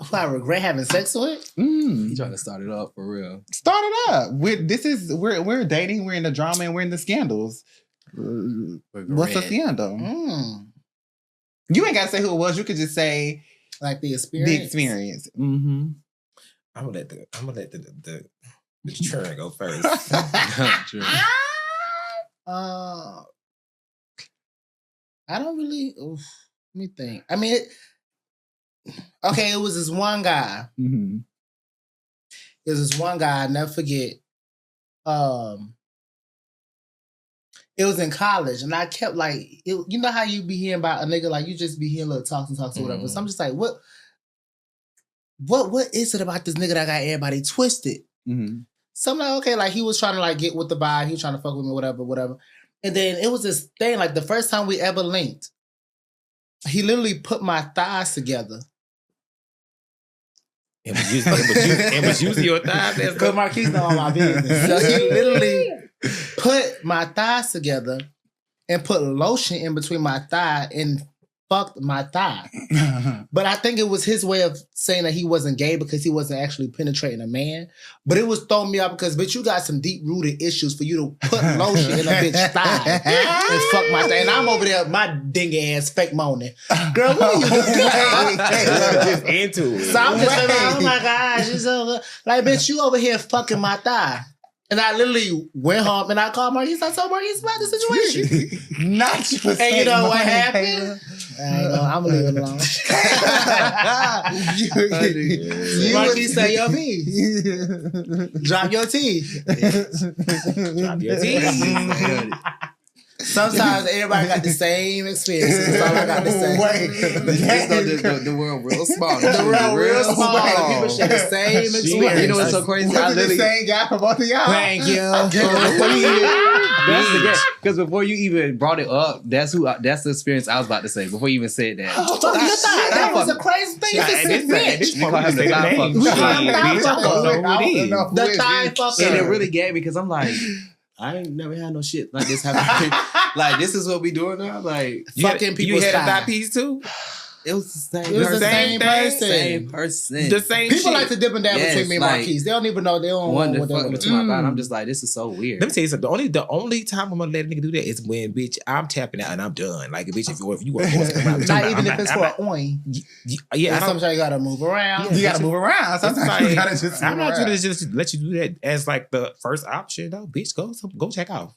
[SPEAKER 4] Who I regret having sex with?
[SPEAKER 5] You trying to start it up for real?
[SPEAKER 2] Start it up. We're dating. We're in the drama and we're in the scandals. What's the scandal? You ain't got to say who it was. You could just say
[SPEAKER 4] like the experience.
[SPEAKER 3] I'm gonna let the churn go first.
[SPEAKER 4] I don't really. Let me think. I mean, it was this one guy. It was this one guy. I never forget. It was in college, and I kept like, you know how you be hearing about a nigga, like you just be hearing little talks or whatever. So I'm just like, what is it about this nigga that got everybody twisted? So I'm like, okay, like he was trying to like get with the vibe, he was trying to fuck with me, whatever. And then it was this thing, like the first time we ever linked, he literally put my thighs together.
[SPEAKER 3] It was using your thighs.
[SPEAKER 4] Because Marquise know all my business. So he literally put my thighs together and put lotion in between my thigh and fucked my thigh. But I think it was his way of saying that he wasn't gay because he wasn't actually penetrating a man. But it was throwing me out because, bitch, you got some deep-rooted issues for you to put lotion in a bitch's thigh and fuck my thigh. And I'm over there, my dingy ass fake moaning. Girl, what are you doing?
[SPEAKER 3] Just into it.
[SPEAKER 4] So I'm just like, oh my gosh, you're so good. Like, bitch, you over here fucking my thigh. And I literally went home and I called Marquise. I told Marquise about the situation.
[SPEAKER 2] Not you.
[SPEAKER 4] And you know what happened? I'm gonna leave it alone. Marquise say your piece. Drop your T.
[SPEAKER 3] Drop your teeth.
[SPEAKER 4] Sometimes everybody got the same experience. That's all I got to say.
[SPEAKER 5] The world real small.
[SPEAKER 4] The world real small. People share the same experience.
[SPEAKER 5] You know what's so crazy?
[SPEAKER 2] Was it the same guy for both of y'all?
[SPEAKER 4] Thank you.
[SPEAKER 5] Because before you even brought it up, that's the experience I was about to say. Before you even said that.
[SPEAKER 4] You thought that was a crazy thing to say, bitch.
[SPEAKER 5] You call him the thigh fucker.
[SPEAKER 4] The thigh fucker.
[SPEAKER 5] And it really gave me because I'm like, I ain't never had no shit like this happen. Like, this is what we doing now? Like,
[SPEAKER 4] fucking people.
[SPEAKER 3] You had a thigh piece too?
[SPEAKER 5] it was the same
[SPEAKER 4] It was the
[SPEAKER 5] person.
[SPEAKER 4] same person.
[SPEAKER 5] Same person.
[SPEAKER 3] The same
[SPEAKER 4] People
[SPEAKER 3] shit.
[SPEAKER 4] like to dip and dab between me and
[SPEAKER 5] like,
[SPEAKER 4] Marquise. They don't even know. They don't
[SPEAKER 5] One
[SPEAKER 4] know
[SPEAKER 5] to
[SPEAKER 4] what
[SPEAKER 5] fuck
[SPEAKER 4] they're
[SPEAKER 5] into my body. I'm just like, this is so weird.
[SPEAKER 3] Let me tell you something. The only time I'm gonna let a nigga do that is when, bitch, I'm tapping out and I'm done. Like, bitch, if you want to
[SPEAKER 4] Not even if it's for an oin.
[SPEAKER 3] yeah,
[SPEAKER 4] Sometimes you gotta move around.
[SPEAKER 2] You gotta move around. Sometimes you gotta just.
[SPEAKER 3] I'm
[SPEAKER 2] move
[SPEAKER 3] not
[SPEAKER 2] around.
[SPEAKER 3] gonna just let you do that as like the first option, though. Bitch, go check off.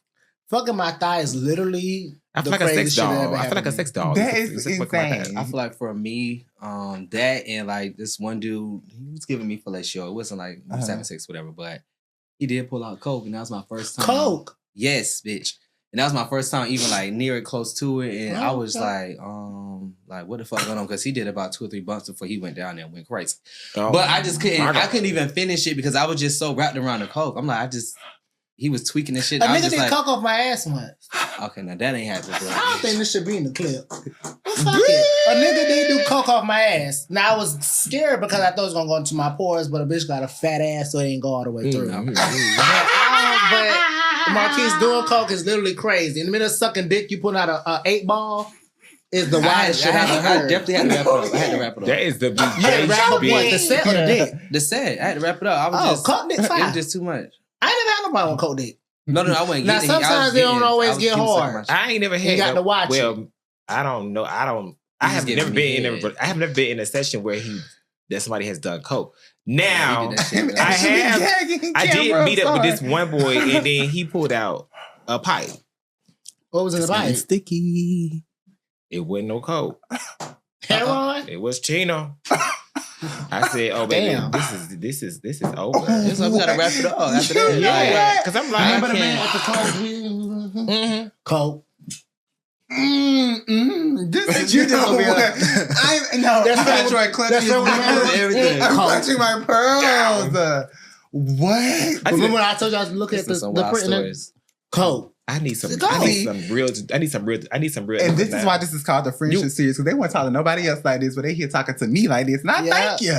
[SPEAKER 4] Fucking my thigh is literally
[SPEAKER 3] I feel
[SPEAKER 4] the
[SPEAKER 3] like a sex
[SPEAKER 4] craziest shit that
[SPEAKER 3] doll.
[SPEAKER 4] ever
[SPEAKER 3] I feel like a
[SPEAKER 4] happened to
[SPEAKER 3] sex
[SPEAKER 4] me.
[SPEAKER 3] doll.
[SPEAKER 2] That
[SPEAKER 3] It's
[SPEAKER 2] is
[SPEAKER 3] a fucking like
[SPEAKER 2] insane.
[SPEAKER 5] I feel like for me, that and like this one dude, he was giving me fellatio. It wasn't like we was having sex, whatever, but he did pull out coke, and that was my first time.
[SPEAKER 4] Coke.
[SPEAKER 5] Yes, bitch. And that was my first time even like near it, close to it, and I was
[SPEAKER 4] Okay.
[SPEAKER 5] like, what the fuck going on? Because he did about 2 or 3 bumps before he went down there and went crazy.
[SPEAKER 3] Oh,
[SPEAKER 5] But I just couldn't.
[SPEAKER 3] my God.
[SPEAKER 5] I couldn't even finish it because I was just so wrapped around the coke. I'm like, he was tweaking this shit.
[SPEAKER 4] A
[SPEAKER 5] I was
[SPEAKER 4] nigga
[SPEAKER 5] just
[SPEAKER 4] did
[SPEAKER 5] like,
[SPEAKER 4] coke off my ass once.
[SPEAKER 5] okay, now that ain't happening, bro.
[SPEAKER 4] I don't think this should be in the clip. Well, fuck it. A nigga did do coke off my ass. Now I was scared because I thought it was gonna go into my pores, but a bitch got a fat ass, so it ain't go all the way through. But Marquise doing coke is literally crazy. In the middle of sucking dick, you putting out a 8-ball is the wildest shit I've ever
[SPEAKER 5] I
[SPEAKER 4] heard.
[SPEAKER 5] definitely had to wrap it up. I had to wrap it up.
[SPEAKER 3] That is the big
[SPEAKER 4] Yeah, wrap up what? The set or the dick?
[SPEAKER 5] The set. I had to wrap it up. I was
[SPEAKER 4] Oh,
[SPEAKER 5] just
[SPEAKER 4] coke dick
[SPEAKER 5] it
[SPEAKER 4] fine.
[SPEAKER 5] was just too much.
[SPEAKER 4] I ain't never had nobody on coke dick.
[SPEAKER 5] No, I wasn't
[SPEAKER 4] Now,
[SPEAKER 5] getting it. I was
[SPEAKER 4] sometimes they don't
[SPEAKER 5] getting-
[SPEAKER 4] always
[SPEAKER 5] I was
[SPEAKER 4] get
[SPEAKER 5] getting so
[SPEAKER 4] hard.
[SPEAKER 5] much.
[SPEAKER 3] I ain't never had.
[SPEAKER 4] You got to watch
[SPEAKER 3] well, I don't know. I
[SPEAKER 5] just
[SPEAKER 3] have
[SPEAKER 5] giving
[SPEAKER 3] never
[SPEAKER 5] me
[SPEAKER 3] been in.
[SPEAKER 5] head.
[SPEAKER 3] I have never been in a session where that somebody has done coke.
[SPEAKER 5] He
[SPEAKER 3] Now
[SPEAKER 5] did that shit, man.
[SPEAKER 3] I did meet up with this one boy, and then he pulled out a pipe.
[SPEAKER 4] What was in the bite?
[SPEAKER 3] Sticky. It wasn't no coke.
[SPEAKER 4] Heroin?
[SPEAKER 3] It was Chino. I said, "Oh, baby,
[SPEAKER 4] Damn.
[SPEAKER 3] this is over."
[SPEAKER 5] That's why we gotta wrap it up after that.
[SPEAKER 3] Yeah, because I'm like,
[SPEAKER 4] Remember
[SPEAKER 3] I
[SPEAKER 4] the man
[SPEAKER 3] can't.
[SPEAKER 4] at the coke?
[SPEAKER 3] Mhm.
[SPEAKER 4] Coke.
[SPEAKER 2] This you just gonna be like, no.
[SPEAKER 4] That's
[SPEAKER 2] right.
[SPEAKER 4] That's what we remember.
[SPEAKER 5] Everything.
[SPEAKER 2] I'm
[SPEAKER 4] Coke.
[SPEAKER 2] clutching my pearls. What?
[SPEAKER 4] Remember when I told you I was looking at
[SPEAKER 5] This is
[SPEAKER 4] the
[SPEAKER 5] some wild
[SPEAKER 4] print?
[SPEAKER 5] stories.
[SPEAKER 4] Coke.
[SPEAKER 3] I need some
[SPEAKER 4] Go.
[SPEAKER 3] real. I need some real.
[SPEAKER 2] And this is why this is called the friendship series, because they weren't talking to nobody else like this, but they here talking to me like this. And I thank you.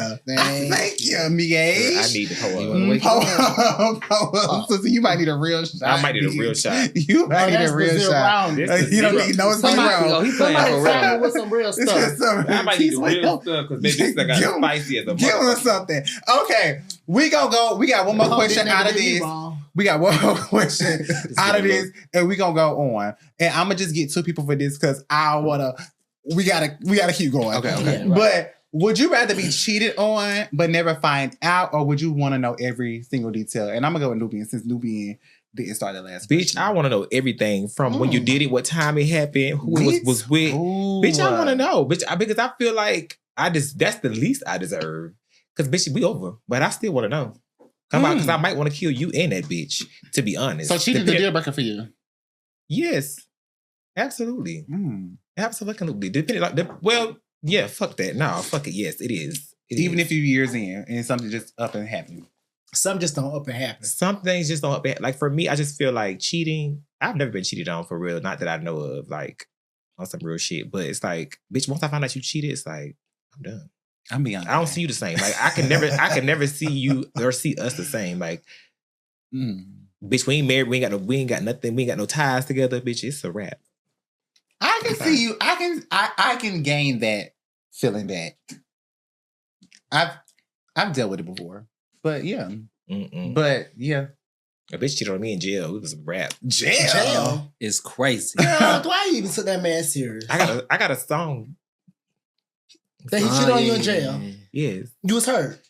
[SPEAKER 2] Thank you, Miguel.
[SPEAKER 3] I need to pull
[SPEAKER 5] You
[SPEAKER 3] up.
[SPEAKER 5] wanna wake up?
[SPEAKER 2] So you might need a real shot.
[SPEAKER 3] I might need a real shot.
[SPEAKER 2] You might need a real shot.
[SPEAKER 3] This
[SPEAKER 2] You don't
[SPEAKER 3] zero.
[SPEAKER 2] need no
[SPEAKER 4] Somebody-
[SPEAKER 2] zero.
[SPEAKER 5] He playing
[SPEAKER 4] Somebody
[SPEAKER 5] for
[SPEAKER 4] tell me
[SPEAKER 5] real.
[SPEAKER 4] with some real
[SPEAKER 2] This
[SPEAKER 4] stuff.
[SPEAKER 2] is some
[SPEAKER 3] I might need the
[SPEAKER 2] He's
[SPEAKER 3] real
[SPEAKER 2] like,
[SPEAKER 3] stuff because this thing got
[SPEAKER 2] Give him-
[SPEAKER 3] spicy as a
[SPEAKER 2] Give him
[SPEAKER 3] motherfucker.
[SPEAKER 2] something. Okay, we gonna go. We got one more question out of this. We got one more question out of this, and we gonna go on. And I'm gonna just get 2 people for this because I wanna. We gotta keep going.
[SPEAKER 5] Okay.
[SPEAKER 4] Yeah, right.
[SPEAKER 2] But would you rather be cheated on but never find out, or would you want to know every single detail? And I'm gonna go with Nubian since Nubian didn't start the last.
[SPEAKER 3] Bitch, I want to know everything from when you did it, what time it happened, who it was with.
[SPEAKER 2] Ooh.
[SPEAKER 3] Bitch, I want to know. Bitch, because I feel like that's the least I deserve. Because bitch, we over, but I still want to know. Come on, because I might want to kill you and that bitch. To be honest.
[SPEAKER 2] So cheating is a deal breaker for you.
[SPEAKER 3] Yes, absolutely,
[SPEAKER 2] Mm.
[SPEAKER 3] absolutely. Depending, yeah, fuck that. No, fuck it. Yes, it is.
[SPEAKER 2] Even if you're years in and something just up and happening.
[SPEAKER 4] Some just don't up and happen.
[SPEAKER 3] some things just don't like for me. I just feel like cheating. I've never been cheated on for real. Not that I know of, like on some real shit. But it's like, bitch. Once I find out you cheated, it's like I'm done.
[SPEAKER 2] I'm being honest.
[SPEAKER 3] I don't see you the same. Like I can never see you or see us the same. Like, bitch, we ain't married. We ain't got nothing. We ain't got no ties together. Bitch, it's a wrap.
[SPEAKER 2] I can see you. I can gain that feeling back. I've dealt with it before, but yeah, but yeah,
[SPEAKER 3] A bitch cheated on me in jail. It was a wrap.
[SPEAKER 4] Jail.
[SPEAKER 5] It's crazy.
[SPEAKER 4] Girl, why you even took that man serious?
[SPEAKER 3] I got a song.
[SPEAKER 4] That he cheated on you in jail.
[SPEAKER 3] Yes.
[SPEAKER 4] You was hurt.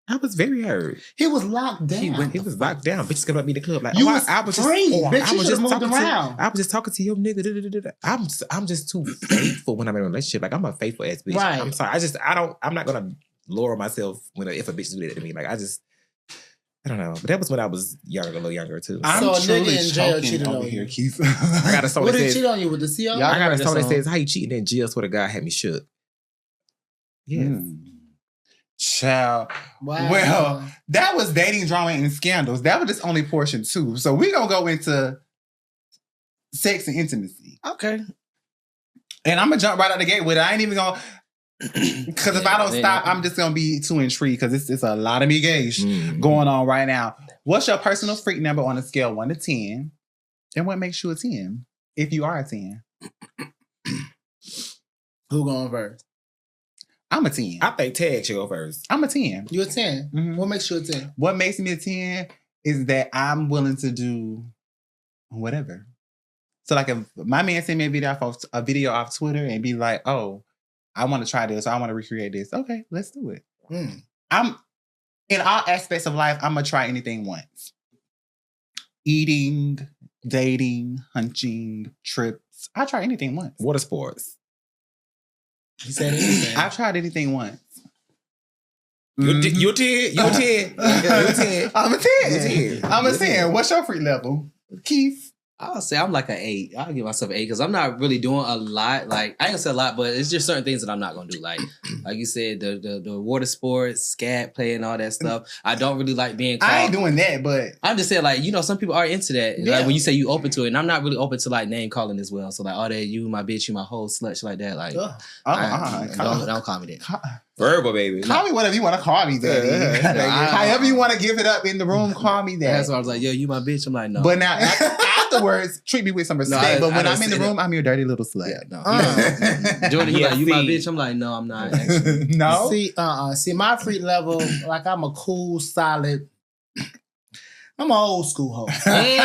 [SPEAKER 3] I was very hurt.
[SPEAKER 4] He was locked down.
[SPEAKER 3] He was locked down. Bitches come up me in the club like,
[SPEAKER 4] You
[SPEAKER 3] oh,
[SPEAKER 4] was
[SPEAKER 3] I was
[SPEAKER 4] free.
[SPEAKER 3] just,
[SPEAKER 4] Bitch, you should've moved around.
[SPEAKER 3] I was just talking to your nigga. Da, da, da, da. I'm just too faithful when I'm in a relationship. Like I'm a faithful ass bitch.
[SPEAKER 4] Right.
[SPEAKER 3] I'm sorry. I'm not gonna lower myself if a bitch do that to me. Like I don't know. But that was when I was younger, a little younger too.
[SPEAKER 2] I'm
[SPEAKER 4] So a nigga
[SPEAKER 2] truly
[SPEAKER 4] in jail
[SPEAKER 2] choking
[SPEAKER 4] cheated
[SPEAKER 2] over
[SPEAKER 4] on
[SPEAKER 2] here,
[SPEAKER 4] you.
[SPEAKER 2] Keith.
[SPEAKER 3] I got a song
[SPEAKER 4] What
[SPEAKER 3] that
[SPEAKER 4] did he
[SPEAKER 3] says,
[SPEAKER 4] cheat on you with the CO?
[SPEAKER 5] Y'all
[SPEAKER 3] I got a
[SPEAKER 5] heard
[SPEAKER 3] song that
[SPEAKER 5] that
[SPEAKER 3] says, how you cheating? Then Jill swear to God had me shook. Yes.
[SPEAKER 2] Child.
[SPEAKER 4] Wow.
[SPEAKER 2] Well, that was dating drama and scandals. That was just only portion 2. So we're gonna go into sex and intimacy.
[SPEAKER 4] Okay.
[SPEAKER 2] And I'm gonna jump right out the gate with it. I ain't even gonna because if I don't stop, I'm just gonna be too intrigued because it's a lot of me gauge going on right now. What's your personal freak number on a scale of 1 to 10? And what makes you a 10? If you are a 10.
[SPEAKER 4] Who going first?
[SPEAKER 2] I'm a 10.
[SPEAKER 3] I think Tag should go first.
[SPEAKER 2] I'm a 10.
[SPEAKER 4] You a 10.
[SPEAKER 2] Mhm.
[SPEAKER 4] What makes you a 10?
[SPEAKER 2] What makes me a 10 is that I'm willing to do whatever. So like if my man sent me a video off Twitter and be like, oh, I want to try this, or I want to recreate this. Okay, let's do it. I'm in all aspects of life, I'm gonna try anything once. Eating, dating, hunching, trips. I try anything once.
[SPEAKER 3] Water sports.
[SPEAKER 4] He said anything.
[SPEAKER 2] I've tried anything once.
[SPEAKER 3] You a 10? You a 10? You a 10?
[SPEAKER 2] I'm a 10.
[SPEAKER 3] You a 10.
[SPEAKER 2] I'm a
[SPEAKER 3] You a 10.
[SPEAKER 2] 10. What's your freak level? Keith?
[SPEAKER 5] I'll say I'm like an 8. I'll give myself an 8 because I'm not really doing a lot. Like I ain't gonna say a lot, but it's just certain things that I'm not gonna do. Like you said, the water sports, scat play, and all that stuff. I don't really like being called.
[SPEAKER 2] I ain't doing that, but
[SPEAKER 5] I'm just saying, like, you know, some people are into that.
[SPEAKER 2] Yeah.
[SPEAKER 5] Like when you say you open to it, and I'm not really open to like name calling as well. So like, all that you my bitch, you my whole slut, shit like that. Like, don't call me that.
[SPEAKER 3] Verbal, baby.
[SPEAKER 2] Call me whatever you want to call me, daddy. However you want to give it up in the room, call me that.
[SPEAKER 5] That's why I was like, yo, you my bitch. I'm like, no.
[SPEAKER 2] But now afterwards, treat me with some respect. But when I'm in the room, I'm your dirty little slut.
[SPEAKER 5] Yeah, no. Jordan, you like, you my bitch. I'm like, no, I'm not. Actually.
[SPEAKER 2] No.
[SPEAKER 4] See, my freak level, like I'm a cool, solid. I'm an old school hoe. Okay?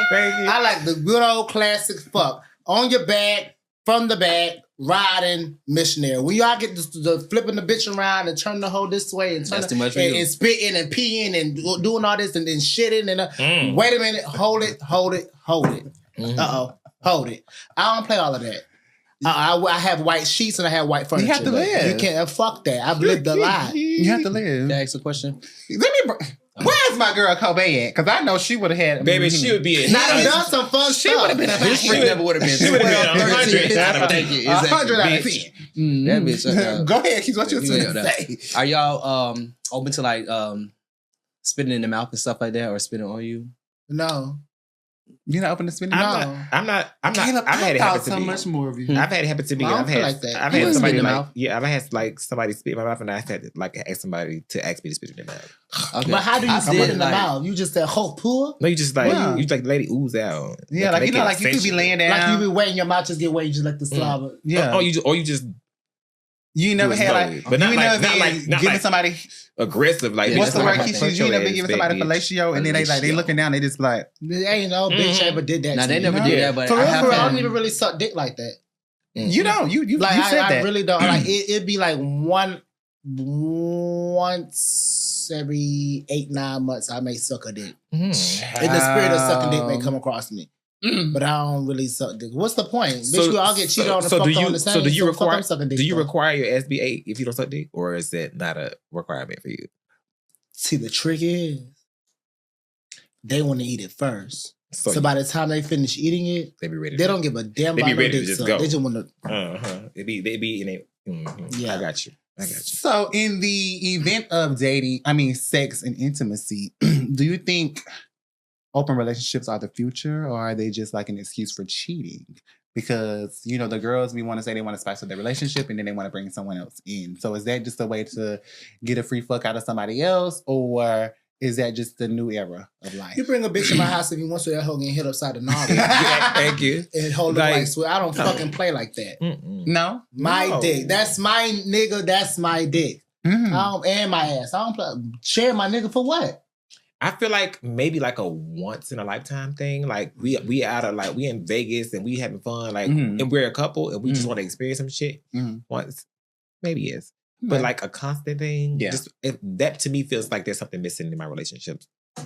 [SPEAKER 3] Thank you.
[SPEAKER 4] I like the good old classic fuck. On your back, from the back, riding missionary. When y'all get the flipping the bitch around and turning the hoe this way and
[SPEAKER 5] That's too much for you.
[SPEAKER 4] and spitting and peeing and doing all this and then shitting and wait a minute, hold it. Hold it. I don't play all of that. I have white sheets and I have white furniture.
[SPEAKER 2] You have to live.
[SPEAKER 4] You can't fuck that. I've lived a lie.
[SPEAKER 2] You have to live.
[SPEAKER 5] Can I ask a question?
[SPEAKER 2] Where's my girl Kobe at? Because I know she would have had.
[SPEAKER 3] Baby, she would be in.
[SPEAKER 4] Now I've done some fun
[SPEAKER 2] She
[SPEAKER 4] stuff.
[SPEAKER 2] would have been about
[SPEAKER 5] This freak never would have been.
[SPEAKER 3] She would have been 100 out of 10.
[SPEAKER 5] Thank you.
[SPEAKER 2] 100 out of
[SPEAKER 5] Exactly.
[SPEAKER 2] 10.
[SPEAKER 5] That bitch.
[SPEAKER 2] Go ahead, Keith. What you
[SPEAKER 5] Yeah,
[SPEAKER 2] to say?
[SPEAKER 5] Are y'all open to like spitting in the mouth and stuff like that, or spitting on you?
[SPEAKER 4] No.
[SPEAKER 2] You're not open to spending?
[SPEAKER 3] I'm not.
[SPEAKER 2] Caleb,
[SPEAKER 3] I've had
[SPEAKER 2] I
[SPEAKER 3] it
[SPEAKER 2] thought
[SPEAKER 3] happen
[SPEAKER 2] so
[SPEAKER 3] to me.
[SPEAKER 2] much more of you.
[SPEAKER 3] I've had it happen to me.
[SPEAKER 4] Well, I don't
[SPEAKER 3] I've
[SPEAKER 4] feel
[SPEAKER 3] had
[SPEAKER 4] like that.
[SPEAKER 3] I've
[SPEAKER 5] You
[SPEAKER 3] had
[SPEAKER 5] don't
[SPEAKER 3] somebody
[SPEAKER 5] spit in the
[SPEAKER 3] like
[SPEAKER 5] mouth.
[SPEAKER 3] I've had like somebody spit in my mouth, and I've had to like ask somebody to ask me to spit in their mouth.
[SPEAKER 5] Okay.
[SPEAKER 4] But how do you
[SPEAKER 5] I
[SPEAKER 4] spit
[SPEAKER 5] did,
[SPEAKER 4] in the
[SPEAKER 5] like-
[SPEAKER 4] mouth? You just said whole poor?
[SPEAKER 3] No, you just like
[SPEAKER 2] Yeah.
[SPEAKER 3] you just like the lady ooze out.
[SPEAKER 2] Yeah, like you know, like you could be laying down.
[SPEAKER 4] Like you be waiting, your mouth just get wet, you just let the slobber.
[SPEAKER 2] Yeah.
[SPEAKER 3] Oh, you just
[SPEAKER 2] You never
[SPEAKER 3] do it
[SPEAKER 2] had
[SPEAKER 3] slowly.
[SPEAKER 2] like,
[SPEAKER 3] But not
[SPEAKER 2] you
[SPEAKER 3] like-
[SPEAKER 2] never
[SPEAKER 3] not
[SPEAKER 2] been
[SPEAKER 3] like- not
[SPEAKER 2] giving
[SPEAKER 3] like-
[SPEAKER 2] somebody.
[SPEAKER 3] aggressive. Like
[SPEAKER 5] Yeah,
[SPEAKER 2] What's the
[SPEAKER 5] that's
[SPEAKER 2] word?
[SPEAKER 5] like-
[SPEAKER 2] Keith? You never been giving somebody fellatio, and then they looking down, they just like.
[SPEAKER 4] Ain't no bitch ever did that.
[SPEAKER 5] Now
[SPEAKER 4] to
[SPEAKER 5] they
[SPEAKER 4] me.
[SPEAKER 5] never
[SPEAKER 2] No.
[SPEAKER 5] did that, but
[SPEAKER 4] For real,
[SPEAKER 5] I have
[SPEAKER 4] I
[SPEAKER 5] had-
[SPEAKER 4] don't even really suck dick like that.
[SPEAKER 2] You don't. You
[SPEAKER 4] Like
[SPEAKER 2] you said
[SPEAKER 4] I
[SPEAKER 2] that.
[SPEAKER 4] really don't. Like it'd be like once every 8-9 months I may suck a dick.
[SPEAKER 3] Mhm.
[SPEAKER 4] In the spirit of sucking dick may come across me. But I don't really suck dick. What's the point? Bitch, we all get cheated on the fuck on the same.
[SPEAKER 3] So do you
[SPEAKER 4] fuck
[SPEAKER 3] require?
[SPEAKER 4] I'm sucking dick
[SPEAKER 3] Do you
[SPEAKER 4] for.
[SPEAKER 3] require your ass be 8 if you don't suck dick, or is that not a requirement for you?
[SPEAKER 4] See, the trick is they want to eat it first.
[SPEAKER 3] So,
[SPEAKER 4] So by the time they finish eating it,
[SPEAKER 3] they be ready.
[SPEAKER 4] they don't give a damn
[SPEAKER 3] They be
[SPEAKER 4] about no
[SPEAKER 3] ready to
[SPEAKER 4] dick
[SPEAKER 3] just
[SPEAKER 4] suck.
[SPEAKER 3] go.
[SPEAKER 4] They just want to.
[SPEAKER 3] They be in it.
[SPEAKER 4] Yeah.
[SPEAKER 3] I got you.
[SPEAKER 2] So, in the event of dating, I mean, sex and intimacy, do you think open relationships are the future, or are they just like an excuse for cheating? Because, you know, the girls, we want to say they want to spice up their relationship and then they want to bring someone else in. So, is that just a way to get a free fuck out of somebody else, or is that just the new era of life?
[SPEAKER 4] You bring a bitch in my house if you want to, that hoe getting hit upside the knob
[SPEAKER 3] Thank you.
[SPEAKER 4] and hold it
[SPEAKER 3] Like-
[SPEAKER 4] like swear. I don't fucking play like that.
[SPEAKER 2] No?
[SPEAKER 4] My
[SPEAKER 3] No.
[SPEAKER 4] dick. That's my nigga. That's my dick.
[SPEAKER 2] Mhm.
[SPEAKER 4] And my ass. I don't play. Share my nigga for what?
[SPEAKER 3] I feel like maybe like a once in a lifetime thing. Like we out of like we in Vegas and we having fun. Like
[SPEAKER 2] Mhm.
[SPEAKER 3] and we're a couple and we just
[SPEAKER 2] Mhm.
[SPEAKER 3] want to experience some shit
[SPEAKER 2] Mhm.
[SPEAKER 3] once. Maybe yes. But like a constant thing,
[SPEAKER 2] Yeah.
[SPEAKER 3] That to me feels like there's something missing in my relationship.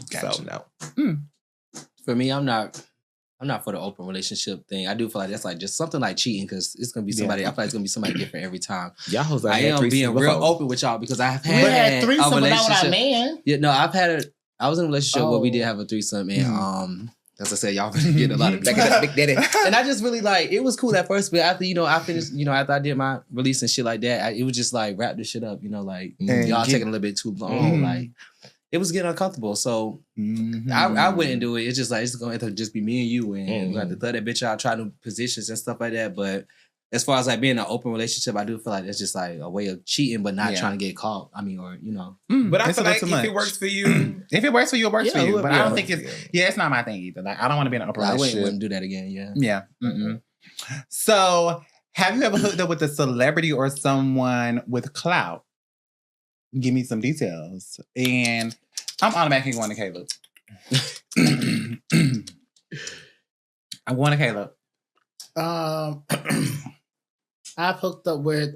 [SPEAKER 2] Gotcha.
[SPEAKER 3] So no.
[SPEAKER 5] For me, I'm not for the open relationship thing. I do feel like that's like just something like cheating because it's gonna be somebody. I feel like it's gonna be somebody different every time.
[SPEAKER 3] Y'all hoes
[SPEAKER 5] I am being real open with y'all because I've
[SPEAKER 4] We
[SPEAKER 5] had
[SPEAKER 4] had
[SPEAKER 5] a
[SPEAKER 4] threesome, but not with our
[SPEAKER 5] relationship.
[SPEAKER 4] man.
[SPEAKER 5] Yeah, no, I was in a relationship where we did have a threesome, and as I said, y'all really get a lot of
[SPEAKER 3] Back it up, Big Daddy.
[SPEAKER 5] and I just really like it was cool at first, but after I finished, after I did my release and shit like that, it was just like wrap this shit up, like
[SPEAKER 2] And
[SPEAKER 5] y'all
[SPEAKER 2] get-
[SPEAKER 5] taking a little bit too long,
[SPEAKER 2] Mhm.
[SPEAKER 5] like it was getting uncomfortable. So I wouldn't do it. It's just like it's gonna have to just be me and you, and we have to throw that bitch out, try new positions and stuff like that. But as far as like being in an open relationship, I do feel like it's just like a way of cheating, but not trying to get caught. I mean, or
[SPEAKER 3] But I
[SPEAKER 2] It's
[SPEAKER 3] feel
[SPEAKER 2] a
[SPEAKER 3] like
[SPEAKER 2] little
[SPEAKER 3] if
[SPEAKER 2] too
[SPEAKER 3] it
[SPEAKER 2] much.
[SPEAKER 3] works for you,
[SPEAKER 2] If it works for you, it works for
[SPEAKER 5] Yeah,
[SPEAKER 2] you. But I don't
[SPEAKER 5] whoever-
[SPEAKER 2] think it's not my thing either. Like I don't want to be in an open
[SPEAKER 5] I
[SPEAKER 2] relationship.
[SPEAKER 5] wouldn't do that again. Yeah.
[SPEAKER 2] Yeah. Mm-mm. So, have you ever hooked up with a celebrity or someone with clout? Give me some details. And I'm automatically going to Caleb. I'm going to Caleb.
[SPEAKER 4] I've hooked up with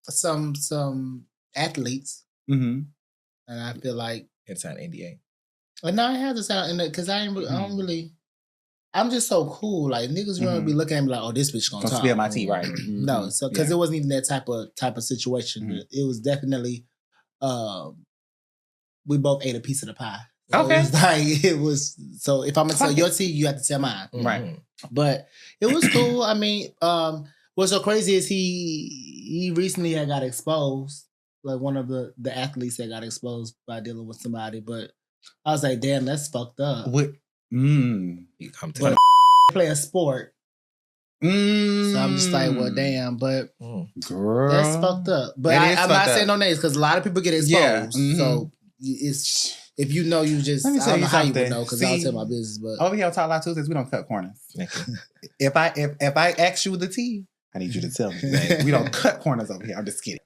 [SPEAKER 4] some athletes,
[SPEAKER 2] Mm-hmm.
[SPEAKER 4] and I feel like
[SPEAKER 3] it's an NDA.
[SPEAKER 4] but no, I have to sound in it because I don't really. I'm just so cool. Like niggas gonna be looking at me like, "Oh, this bitch gonna
[SPEAKER 2] Gonna
[SPEAKER 4] talk."
[SPEAKER 2] spill my tea, right?
[SPEAKER 4] No, so because it wasn't even that type of situation. It was definitely, we both ate a piece of the pie. So
[SPEAKER 2] Okay.
[SPEAKER 4] it was so if I'm gonna tell your tea, you have to tell mine.
[SPEAKER 2] Right.
[SPEAKER 4] But it was cool. I mean, what's so crazy is he recently had got exposed, like one of the athletes that got exposed by dealing with somebody. But I was like, damn, that's fucked up.
[SPEAKER 2] What?
[SPEAKER 3] You come to
[SPEAKER 4] But play a sport, so I'm just like, well, damn. But
[SPEAKER 2] Girl.
[SPEAKER 4] that's fucked up. But
[SPEAKER 2] That is
[SPEAKER 4] I'm not
[SPEAKER 2] fucked
[SPEAKER 4] saying
[SPEAKER 2] up.
[SPEAKER 4] no names because a lot of people get exposed.
[SPEAKER 2] Yeah.
[SPEAKER 4] So it's if you know, you just
[SPEAKER 2] Let me
[SPEAKER 4] I
[SPEAKER 2] tell
[SPEAKER 4] don't
[SPEAKER 2] you
[SPEAKER 4] know how you would
[SPEAKER 2] something.
[SPEAKER 4] know because I'll
[SPEAKER 2] See,
[SPEAKER 4] tell my business. But
[SPEAKER 2] Over here on Talk Live Tuesdays, we don't cut corners. If I ask you the tea, I need you to tell me. Like, we don't cut corners over here. I'm just kidding.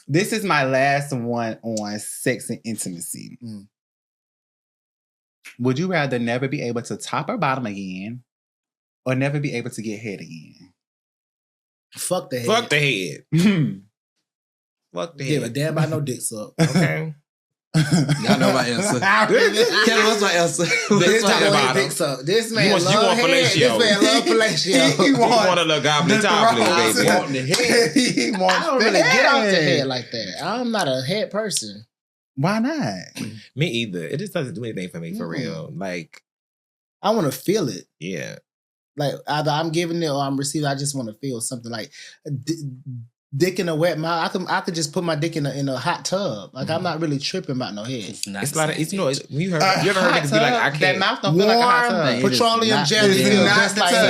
[SPEAKER 2] This is my last one on sex and intimacy. Would you rather never be able to top or bottom again, or never be able to get head again?
[SPEAKER 4] fuck the head.
[SPEAKER 3] Fuck the head. Fuck the
[SPEAKER 4] Give a
[SPEAKER 3] head.
[SPEAKER 4] damn about no dick suck.
[SPEAKER 3] Okay.
[SPEAKER 5] Y'all know my answer. Kevin, what's my answer?
[SPEAKER 3] This
[SPEAKER 4] This
[SPEAKER 3] talking
[SPEAKER 4] man
[SPEAKER 3] about
[SPEAKER 4] dick
[SPEAKER 3] him.
[SPEAKER 4] suck. This man
[SPEAKER 3] You want
[SPEAKER 4] love head.
[SPEAKER 3] fellatio.
[SPEAKER 4] This man love fellatio.
[SPEAKER 2] He
[SPEAKER 3] You want a little goblin top, little baby.
[SPEAKER 2] Want the head. He wants
[SPEAKER 4] I don't
[SPEAKER 2] the
[SPEAKER 4] really get off the
[SPEAKER 2] head.
[SPEAKER 4] head like that. I'm not a head person.
[SPEAKER 2] Why not?
[SPEAKER 3] Me either. It just doesn't do anything for me, for
[SPEAKER 4] Mm.
[SPEAKER 3] real. Like,
[SPEAKER 4] I want to feel it.
[SPEAKER 3] yeah.
[SPEAKER 4] Like either I'm giving it or I'm receiving. I just want to feel something like dick in a wet mouth. I could just put my dick in a hot tub. Like I'm not really tripping about no head.
[SPEAKER 5] It's not
[SPEAKER 3] It's
[SPEAKER 5] the
[SPEAKER 3] a lot of,
[SPEAKER 5] same
[SPEAKER 3] it's, you know,
[SPEAKER 5] thing.
[SPEAKER 3] you ever heard niggas be like, I can't.
[SPEAKER 2] That mouth don't feel like a hot
[SPEAKER 4] Warm
[SPEAKER 2] tub.
[SPEAKER 5] It is
[SPEAKER 4] petroleum
[SPEAKER 5] not
[SPEAKER 4] jelly
[SPEAKER 2] the
[SPEAKER 4] feel
[SPEAKER 2] same.
[SPEAKER 4] just
[SPEAKER 2] Not
[SPEAKER 4] like
[SPEAKER 2] the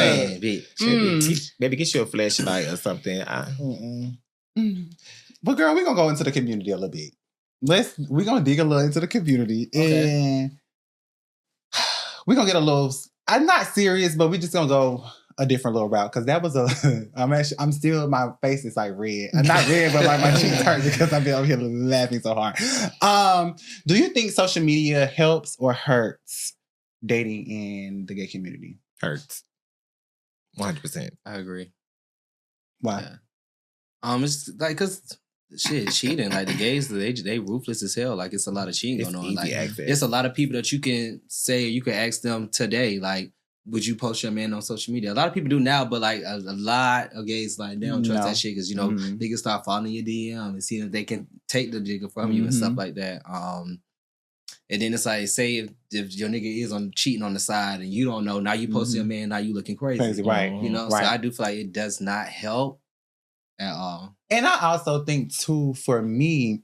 [SPEAKER 4] that.
[SPEAKER 2] same.
[SPEAKER 5] Bitch.
[SPEAKER 3] Maybe get you a flashlight or something.
[SPEAKER 2] But girl, we're gonna go into the community a little bit. We're gonna dig a little into the community and we're gonna get a little I'm not serious, but we're just gonna go a different little route because that was I'm still my face is like red. I'm not red, but like my cheeks hurt because I've been over here laughing so hard. Do you think social media helps or hurts dating in the gay community?
[SPEAKER 3] Hurts. 100%.
[SPEAKER 5] I agree.
[SPEAKER 2] Why?
[SPEAKER 5] Yeah. It's like cause shit, cheating. Like the gays, they ruthless as hell. Like it's a lot of cheating
[SPEAKER 3] It's
[SPEAKER 5] going on.
[SPEAKER 3] easy
[SPEAKER 5] Like
[SPEAKER 3] access.
[SPEAKER 5] it's a lot of people that you can say, you can ask them today, like, would you post your man on social media? A lot of people do now, but like a lot of gays, like they don't trust
[SPEAKER 2] No.
[SPEAKER 5] that shit because
[SPEAKER 2] Mhm.
[SPEAKER 5] they can start following your DM and seeing if they can take the jigger from you and stuff
[SPEAKER 2] Mhm.
[SPEAKER 5] like that. And then it's like, say if your nigga is on cheating on the side and you don't know, now you posting your man, now you looking crazy.
[SPEAKER 2] Crazy, right?
[SPEAKER 5] You know,
[SPEAKER 2] Right.
[SPEAKER 5] so I do feel like it does not help at all.
[SPEAKER 2] And I also think too, for me,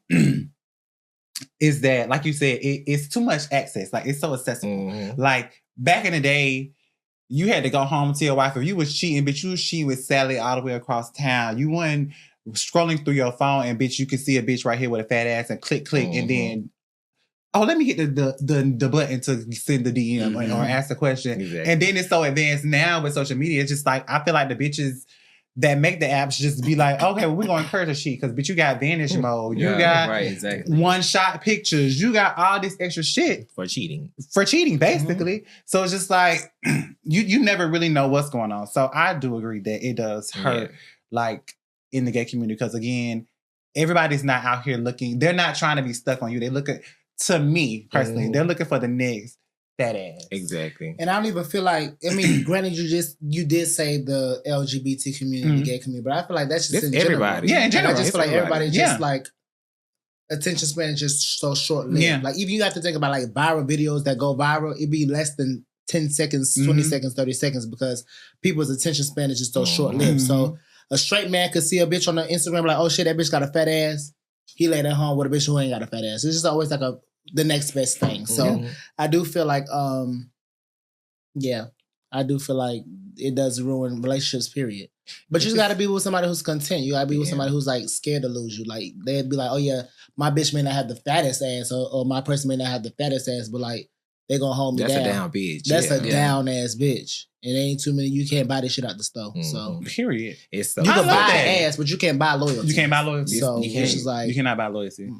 [SPEAKER 2] is that like you said, it's too much access. Like it's so accessible.
[SPEAKER 3] Mhm.
[SPEAKER 2] Like back in the day, you had to go home to your wife if you was cheating, bitch. You was cheating with Sally all the way across town. You weren't scrolling through your phone and bitch, you could see a bitch right here with a fat ass and click, and then let me get the button to send the DM or ask the question.
[SPEAKER 3] Exactly.
[SPEAKER 2] And then it's so advanced now with social media. It's just like I feel like the bitches that make the apps just be like, okay, well, we're gonna encourage a sheet because bitch, you got vanish mode, you got
[SPEAKER 5] right, exactly.
[SPEAKER 2] one shot pictures, you got all this extra shit
[SPEAKER 3] For cheating.
[SPEAKER 2] for cheating, basically. So it's just like you never really know what's going on. So I do agree that it does hurt.
[SPEAKER 3] Yeah.
[SPEAKER 2] Like in the gay community because again, everybody's not out here looking. They're not trying to be stuck on you. They look at, to me personally, they're looking for the next fat ass.
[SPEAKER 3] Exactly.
[SPEAKER 4] And I don't even feel like, I mean, granted, you did say the LGBT community, the gay community, but I feel like that's just
[SPEAKER 3] It's
[SPEAKER 4] in
[SPEAKER 3] everybody.
[SPEAKER 4] general.
[SPEAKER 2] Yeah, in general.
[SPEAKER 4] And I just feel like everybody just
[SPEAKER 2] Yeah.
[SPEAKER 4] like attention span is just so short lived.
[SPEAKER 2] Yeah.
[SPEAKER 4] Like even you have to think about like viral videos that go viral, it'd be less than 10 seconds, 20 seconds, 30 seconds because people's attention span is just so short lived. So a straight man could see a bitch on the Instagram like, oh shit, that bitch got a fat ass. He laid at home with a bitch who ain't got a fat ass. It's just always like the next best thing. So I do feel like I do feel like it does ruin relationships, period. But you just gotta be with somebody who's content. You gotta be with somebody who's like scared to lose you. Like they'd be like, oh yeah, my bitch may not have the fattest ass or my person may not have the fattest ass, but like they gonna hold me down.
[SPEAKER 3] That's a down bitch.
[SPEAKER 4] That's a down ass bitch. It ain't too many. You can't buy this shit out the store. So
[SPEAKER 2] period.
[SPEAKER 3] It's so
[SPEAKER 4] you can
[SPEAKER 2] love
[SPEAKER 4] buy
[SPEAKER 2] that.
[SPEAKER 4] ass, but you can't buy loyalty.
[SPEAKER 2] You can't buy loyalty.
[SPEAKER 4] So
[SPEAKER 3] You
[SPEAKER 4] it's
[SPEAKER 3] can't.
[SPEAKER 4] just like
[SPEAKER 2] You cannot buy loyalty.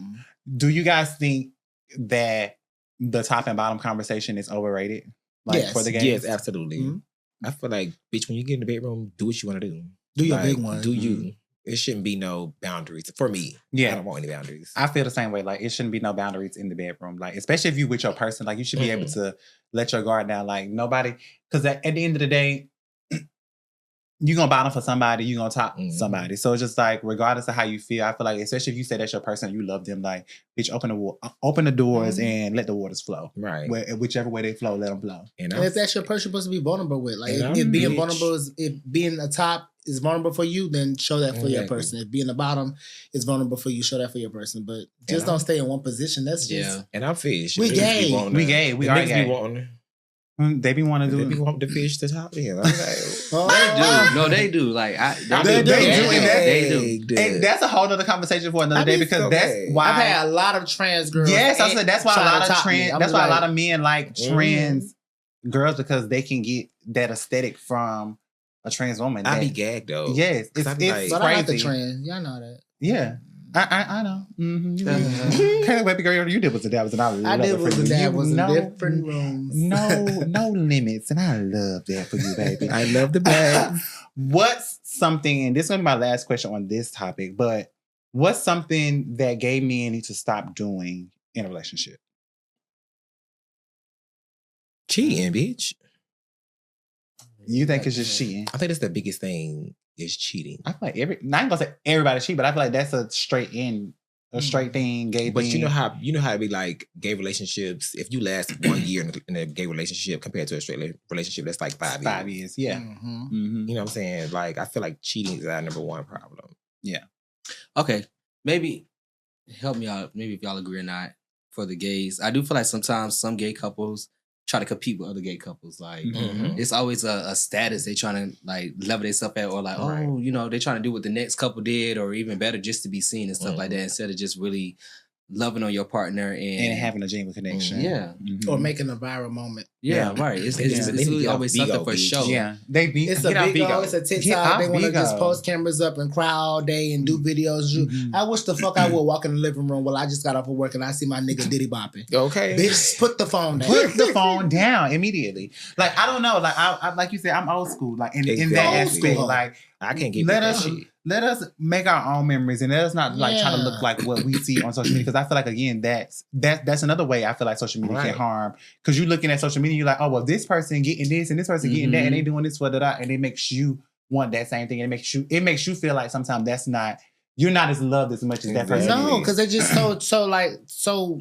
[SPEAKER 2] Do you guys think that the top and bottom conversation is overrated? Like
[SPEAKER 4] Yes.
[SPEAKER 2] for the gays?
[SPEAKER 3] Yes, absolutely. I feel like, bitch, when you get in the bedroom, do what you want to do.
[SPEAKER 4] do your
[SPEAKER 3] Like,
[SPEAKER 4] big one.
[SPEAKER 3] Do you. It shouldn't be no boundaries. For me.
[SPEAKER 2] Yeah.
[SPEAKER 3] I don't want any boundaries.
[SPEAKER 2] I feel the same way. Like it shouldn't be no boundaries in the bedroom. Like especially if you with your person, like you should be able to let your guard down. Like nobody, because at the end of the day, you gonna bottom for somebody, you gonna top somebody. So it's just like regardless of how you feel, I feel like especially if you say that's your person, you love them. Like bitch, open the doors and let the waters flow.
[SPEAKER 3] Right.
[SPEAKER 2] Whichever way they flow, let them flow.
[SPEAKER 3] And
[SPEAKER 4] And if that's your person, you're supposed to be vulnerable with. Like
[SPEAKER 3] And
[SPEAKER 4] if
[SPEAKER 3] I'm
[SPEAKER 4] being
[SPEAKER 3] bitch.
[SPEAKER 4] vulnerable is if being a top is vulnerable for you, then show that for your
[SPEAKER 3] Exactly.
[SPEAKER 4] person. If being the bottom is vulnerable for you, show that for your person. But just
[SPEAKER 3] And
[SPEAKER 4] don't stay in one position. That's just
[SPEAKER 3] And I'm fish.
[SPEAKER 4] We gay.
[SPEAKER 2] We gay. We are gay.
[SPEAKER 3] Be wanting,
[SPEAKER 2] They be wanting to
[SPEAKER 3] they
[SPEAKER 2] do
[SPEAKER 3] be wanting the fish to top in. I'm like,
[SPEAKER 5] They do. No, they do. Like
[SPEAKER 2] They do.
[SPEAKER 5] They do.
[SPEAKER 2] And that's a whole other conversation for another day because that's why
[SPEAKER 4] I've had a lot of trans girls.
[SPEAKER 2] Yes, I said that's why a
[SPEAKER 4] trying to
[SPEAKER 2] lot of
[SPEAKER 4] top me.
[SPEAKER 2] trans.
[SPEAKER 4] I'm
[SPEAKER 2] That's why a
[SPEAKER 4] like,
[SPEAKER 2] lot of men like trans girls because they can get that aesthetic from a trans woman.
[SPEAKER 3] I be
[SPEAKER 2] That-
[SPEAKER 3] gagged though.
[SPEAKER 2] Yes, it's,
[SPEAKER 3] I be
[SPEAKER 2] it's
[SPEAKER 4] But I like the
[SPEAKER 2] crazy.
[SPEAKER 4] trans. Y'all know that.
[SPEAKER 2] Yeah, I know. Mm-hmm. Baby girl, you did was the dabs, and I love
[SPEAKER 4] I did
[SPEAKER 2] it for
[SPEAKER 4] was
[SPEAKER 2] you.
[SPEAKER 4] the dad
[SPEAKER 2] You
[SPEAKER 4] was in
[SPEAKER 2] know-
[SPEAKER 4] different rooms.
[SPEAKER 2] No limits, and I love that for you, baby.
[SPEAKER 3] I love the bag.
[SPEAKER 2] What's something, and this is gonna be my last question on this topic, but what's something that gay men need to stop doing in a relationship?
[SPEAKER 3] Cheating, bitch.
[SPEAKER 2] You think it's just cheating?
[SPEAKER 3] I think that's the biggest thing is cheating.
[SPEAKER 2] I feel like I ain't gonna say everybody cheat, but I feel like that's a straight thing, gay
[SPEAKER 3] But
[SPEAKER 2] thing.
[SPEAKER 3] you know how it be like gay relationships. If you last 1 year in a gay relationship compared to a straight relationship, that's like 5 years.
[SPEAKER 2] 5 years, yeah.
[SPEAKER 3] You know what I'm saying? Like I feel like cheating is our number one problem.
[SPEAKER 5] Okay, maybe help me out. Maybe if y'all agree or not for the gays. I do feel like sometimes some gay couples try to compete with other gay couples. Like it's always a status they trying to like level themselves at, or like oh you know they trying to do what the next couple did, or even better just to be seen and stuff like that instead of just really loving on your partner and
[SPEAKER 2] having a genuine connection.
[SPEAKER 5] Yeah.
[SPEAKER 4] Or making a viral moment.
[SPEAKER 5] Yeah, right. It's
[SPEAKER 3] They
[SPEAKER 5] really
[SPEAKER 3] get
[SPEAKER 5] always
[SPEAKER 3] off
[SPEAKER 5] something
[SPEAKER 3] Bigo,
[SPEAKER 5] for
[SPEAKER 3] bitch.
[SPEAKER 5] show.
[SPEAKER 2] Yeah, they be.
[SPEAKER 4] It's a
[SPEAKER 2] get off
[SPEAKER 4] big
[SPEAKER 2] Bigo.
[SPEAKER 4] it's a
[SPEAKER 2] Get
[SPEAKER 4] TikTok.
[SPEAKER 2] off
[SPEAKER 4] They want to just
[SPEAKER 2] Bigo.
[SPEAKER 4] post cameras up and cry all day and do videos. I wish the fuck I would walk in the living room while I just got off of work and I see my nigga Diddy bopping.
[SPEAKER 3] Okay.
[SPEAKER 4] Bitch, put the phone down.
[SPEAKER 2] Put the phone down immediately. Like I don't know. Like I like you said, I'm old school. Like in that
[SPEAKER 3] Exactly.
[SPEAKER 2] aspect,
[SPEAKER 4] Old
[SPEAKER 2] like
[SPEAKER 3] I can't get
[SPEAKER 2] let
[SPEAKER 3] with
[SPEAKER 2] us
[SPEAKER 3] that shit.
[SPEAKER 2] let us make our own memories and let us not like try to
[SPEAKER 4] Yeah.
[SPEAKER 2] look like what we see on social media. Because I feel like again that's another way I feel like social media
[SPEAKER 3] Right.
[SPEAKER 2] can harm. Because you're looking at social media, you're like, oh well, this person getting this and this person getting that, and they doing this for that, and it makes you want that same thing. And it makes you feel like sometimes you're not as loved as much as that person.
[SPEAKER 4] No,
[SPEAKER 2] is.
[SPEAKER 4] because they're just so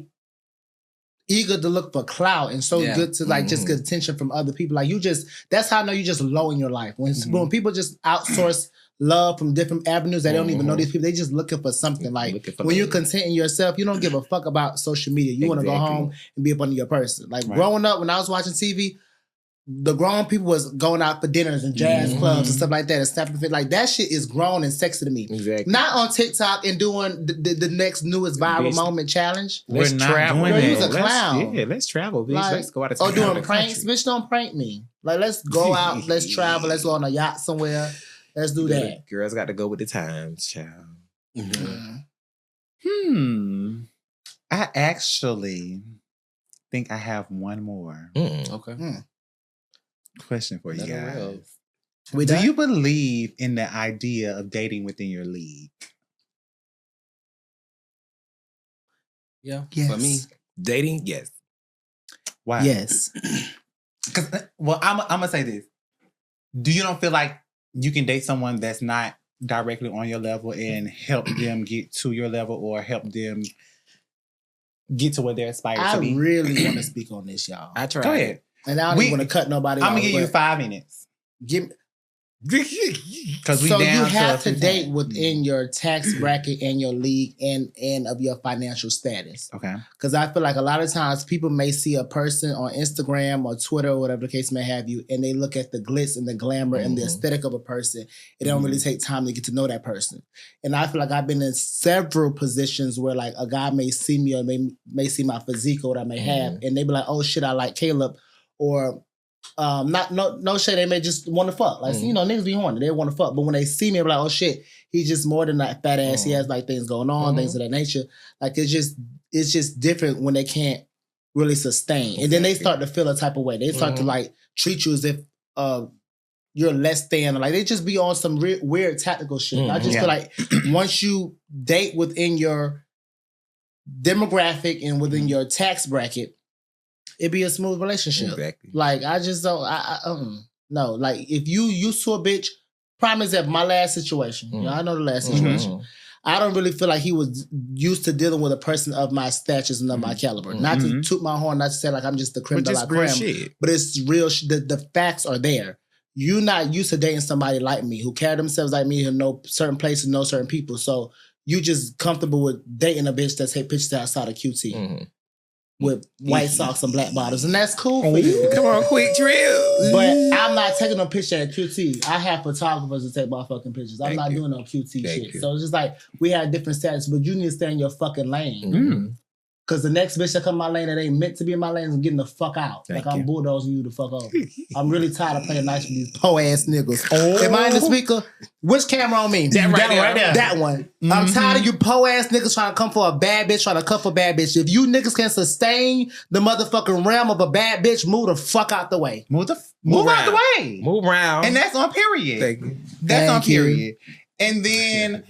[SPEAKER 4] eager to look for clout and so good to like just get attention from other people. Like that's how I know you just low in your life. When people just outsource love from different avenues, they don't even know these people. They just looking for something. Like
[SPEAKER 3] Looking for
[SPEAKER 4] when you're
[SPEAKER 3] love.
[SPEAKER 4] content in yourself, you don't give a fuck about social media. You want to go
[SPEAKER 3] Exactly.
[SPEAKER 4] home and be up under your person. Like
[SPEAKER 2] Right.
[SPEAKER 4] growing up, when I was watching TV, the grown people was going out for dinners and jazz clubs and stuff like that and snapping fit. Like that shit is grown and sexy to me.
[SPEAKER 3] Exactly.
[SPEAKER 4] Not on TikTok and doing the next newest viral
[SPEAKER 3] Bitch.
[SPEAKER 4] moment challenge.
[SPEAKER 3] Let's
[SPEAKER 2] We're not
[SPEAKER 3] travel.
[SPEAKER 2] doing
[SPEAKER 4] Bro,
[SPEAKER 2] that.
[SPEAKER 4] you's a
[SPEAKER 3] Let's-
[SPEAKER 4] clown.
[SPEAKER 3] Yeah, let's travel, bitch.
[SPEAKER 4] Like,
[SPEAKER 3] Let's go out of
[SPEAKER 4] or
[SPEAKER 3] town.
[SPEAKER 4] doing
[SPEAKER 3] out of the
[SPEAKER 4] pranks.
[SPEAKER 3] country.
[SPEAKER 4] Bitch, don't prank me. Like, let's go out, let's travel, let's go on a yacht somewhere. Let's do that.
[SPEAKER 3] Girls got to go with the times, child.
[SPEAKER 2] I actually think I have one more
[SPEAKER 5] Okay.
[SPEAKER 2] question for you
[SPEAKER 5] Let 'em
[SPEAKER 2] guys.
[SPEAKER 5] roll.
[SPEAKER 2] Do you believe in the idea of dating within your league?
[SPEAKER 5] Yeah,
[SPEAKER 4] Yes.
[SPEAKER 5] for me.
[SPEAKER 3] Dating, yes.
[SPEAKER 2] Why?
[SPEAKER 4] Yes.
[SPEAKER 2] Well, I'm gonna say this. Do you don't feel like you can date someone that's not directly on your level and help them get to your level or help them get to where they're aspired
[SPEAKER 4] I
[SPEAKER 2] to be?
[SPEAKER 4] really want to speak on this, y'all.
[SPEAKER 3] I tried.
[SPEAKER 2] Go ahead.
[SPEAKER 4] And I don't even want to cut nobody off.
[SPEAKER 2] I'm gonna give you 5 minutes.
[SPEAKER 4] Give,
[SPEAKER 2] Because we
[SPEAKER 4] so
[SPEAKER 2] down
[SPEAKER 4] you have
[SPEAKER 2] to
[SPEAKER 4] to date within your tax bracket and your league and of your financial status.
[SPEAKER 2] Okay.
[SPEAKER 4] Because I feel like a lot of times people may see a person on Instagram or Twitter or whatever the case may have you, and they look at the glitz and the glamour and the aesthetic of a person. It don't really take time to get to know that person. And I feel like I've been in several positions where like a guy may see me or may see my physique or what I may have, and they be like, "Oh shit, I like Caleb," or no shit, they may just want to fuck. Like, you know, niggas be horny. They want to fuck. But when they see me, they're like, oh shit, he's just more than that fat ass. He has like things going on, things of that nature. Like it's just different when they can't really sustain. And then they start to feel a type of way. They start to like treat you as if you're less than. Like they just be on some weird tactical shit. I just feel like once you date within your demographic and within your tax bracket, it'd be a smooth relationship.
[SPEAKER 3] Exactly.
[SPEAKER 4] Like I just don't. No. Like if you used to a bitch, prime example, my last situation. You know, I know the last situation. I don't really feel like he was used to dealing with a person of my statures and of my caliber. Not to toot my horn, not to say like I'm just the creme de la creme, but it's real. The facts are there. You're not used to dating somebody like me who carry themselves like me, who know certain places, know certain people. So you just comfortable with dating a bitch that take pictures outside of QT. With white socks and black bottoms, and that's cool for you.
[SPEAKER 3] Come on, quick drill.
[SPEAKER 4] But I'm not taking no picture at QT. I have photographers to take my fucking pictures. I'm not doing no QT shit. So it's just like we have different status, but you need to stay in your fucking lane. Because the next bitch that come in my lane that ain't meant to be in my lane is getting the fuck out. I'm bulldozing you the fuck off. I'm really tired of playing nice with these po ass niggas. Am I in the speaker? Which camera on me?
[SPEAKER 3] That right there.
[SPEAKER 4] That one. I'm tired of you po ass niggas trying to come for a bad bitch, trying to cuff a bad bitch. If you niggas can sustain the motherfucking realm of a bad bitch, move the fuck out the way.
[SPEAKER 2] Move out the way.
[SPEAKER 3] Move around.
[SPEAKER 2] And that's on period.
[SPEAKER 3] Thank you.
[SPEAKER 2] That's on
[SPEAKER 4] Thank you.
[SPEAKER 2] period. And then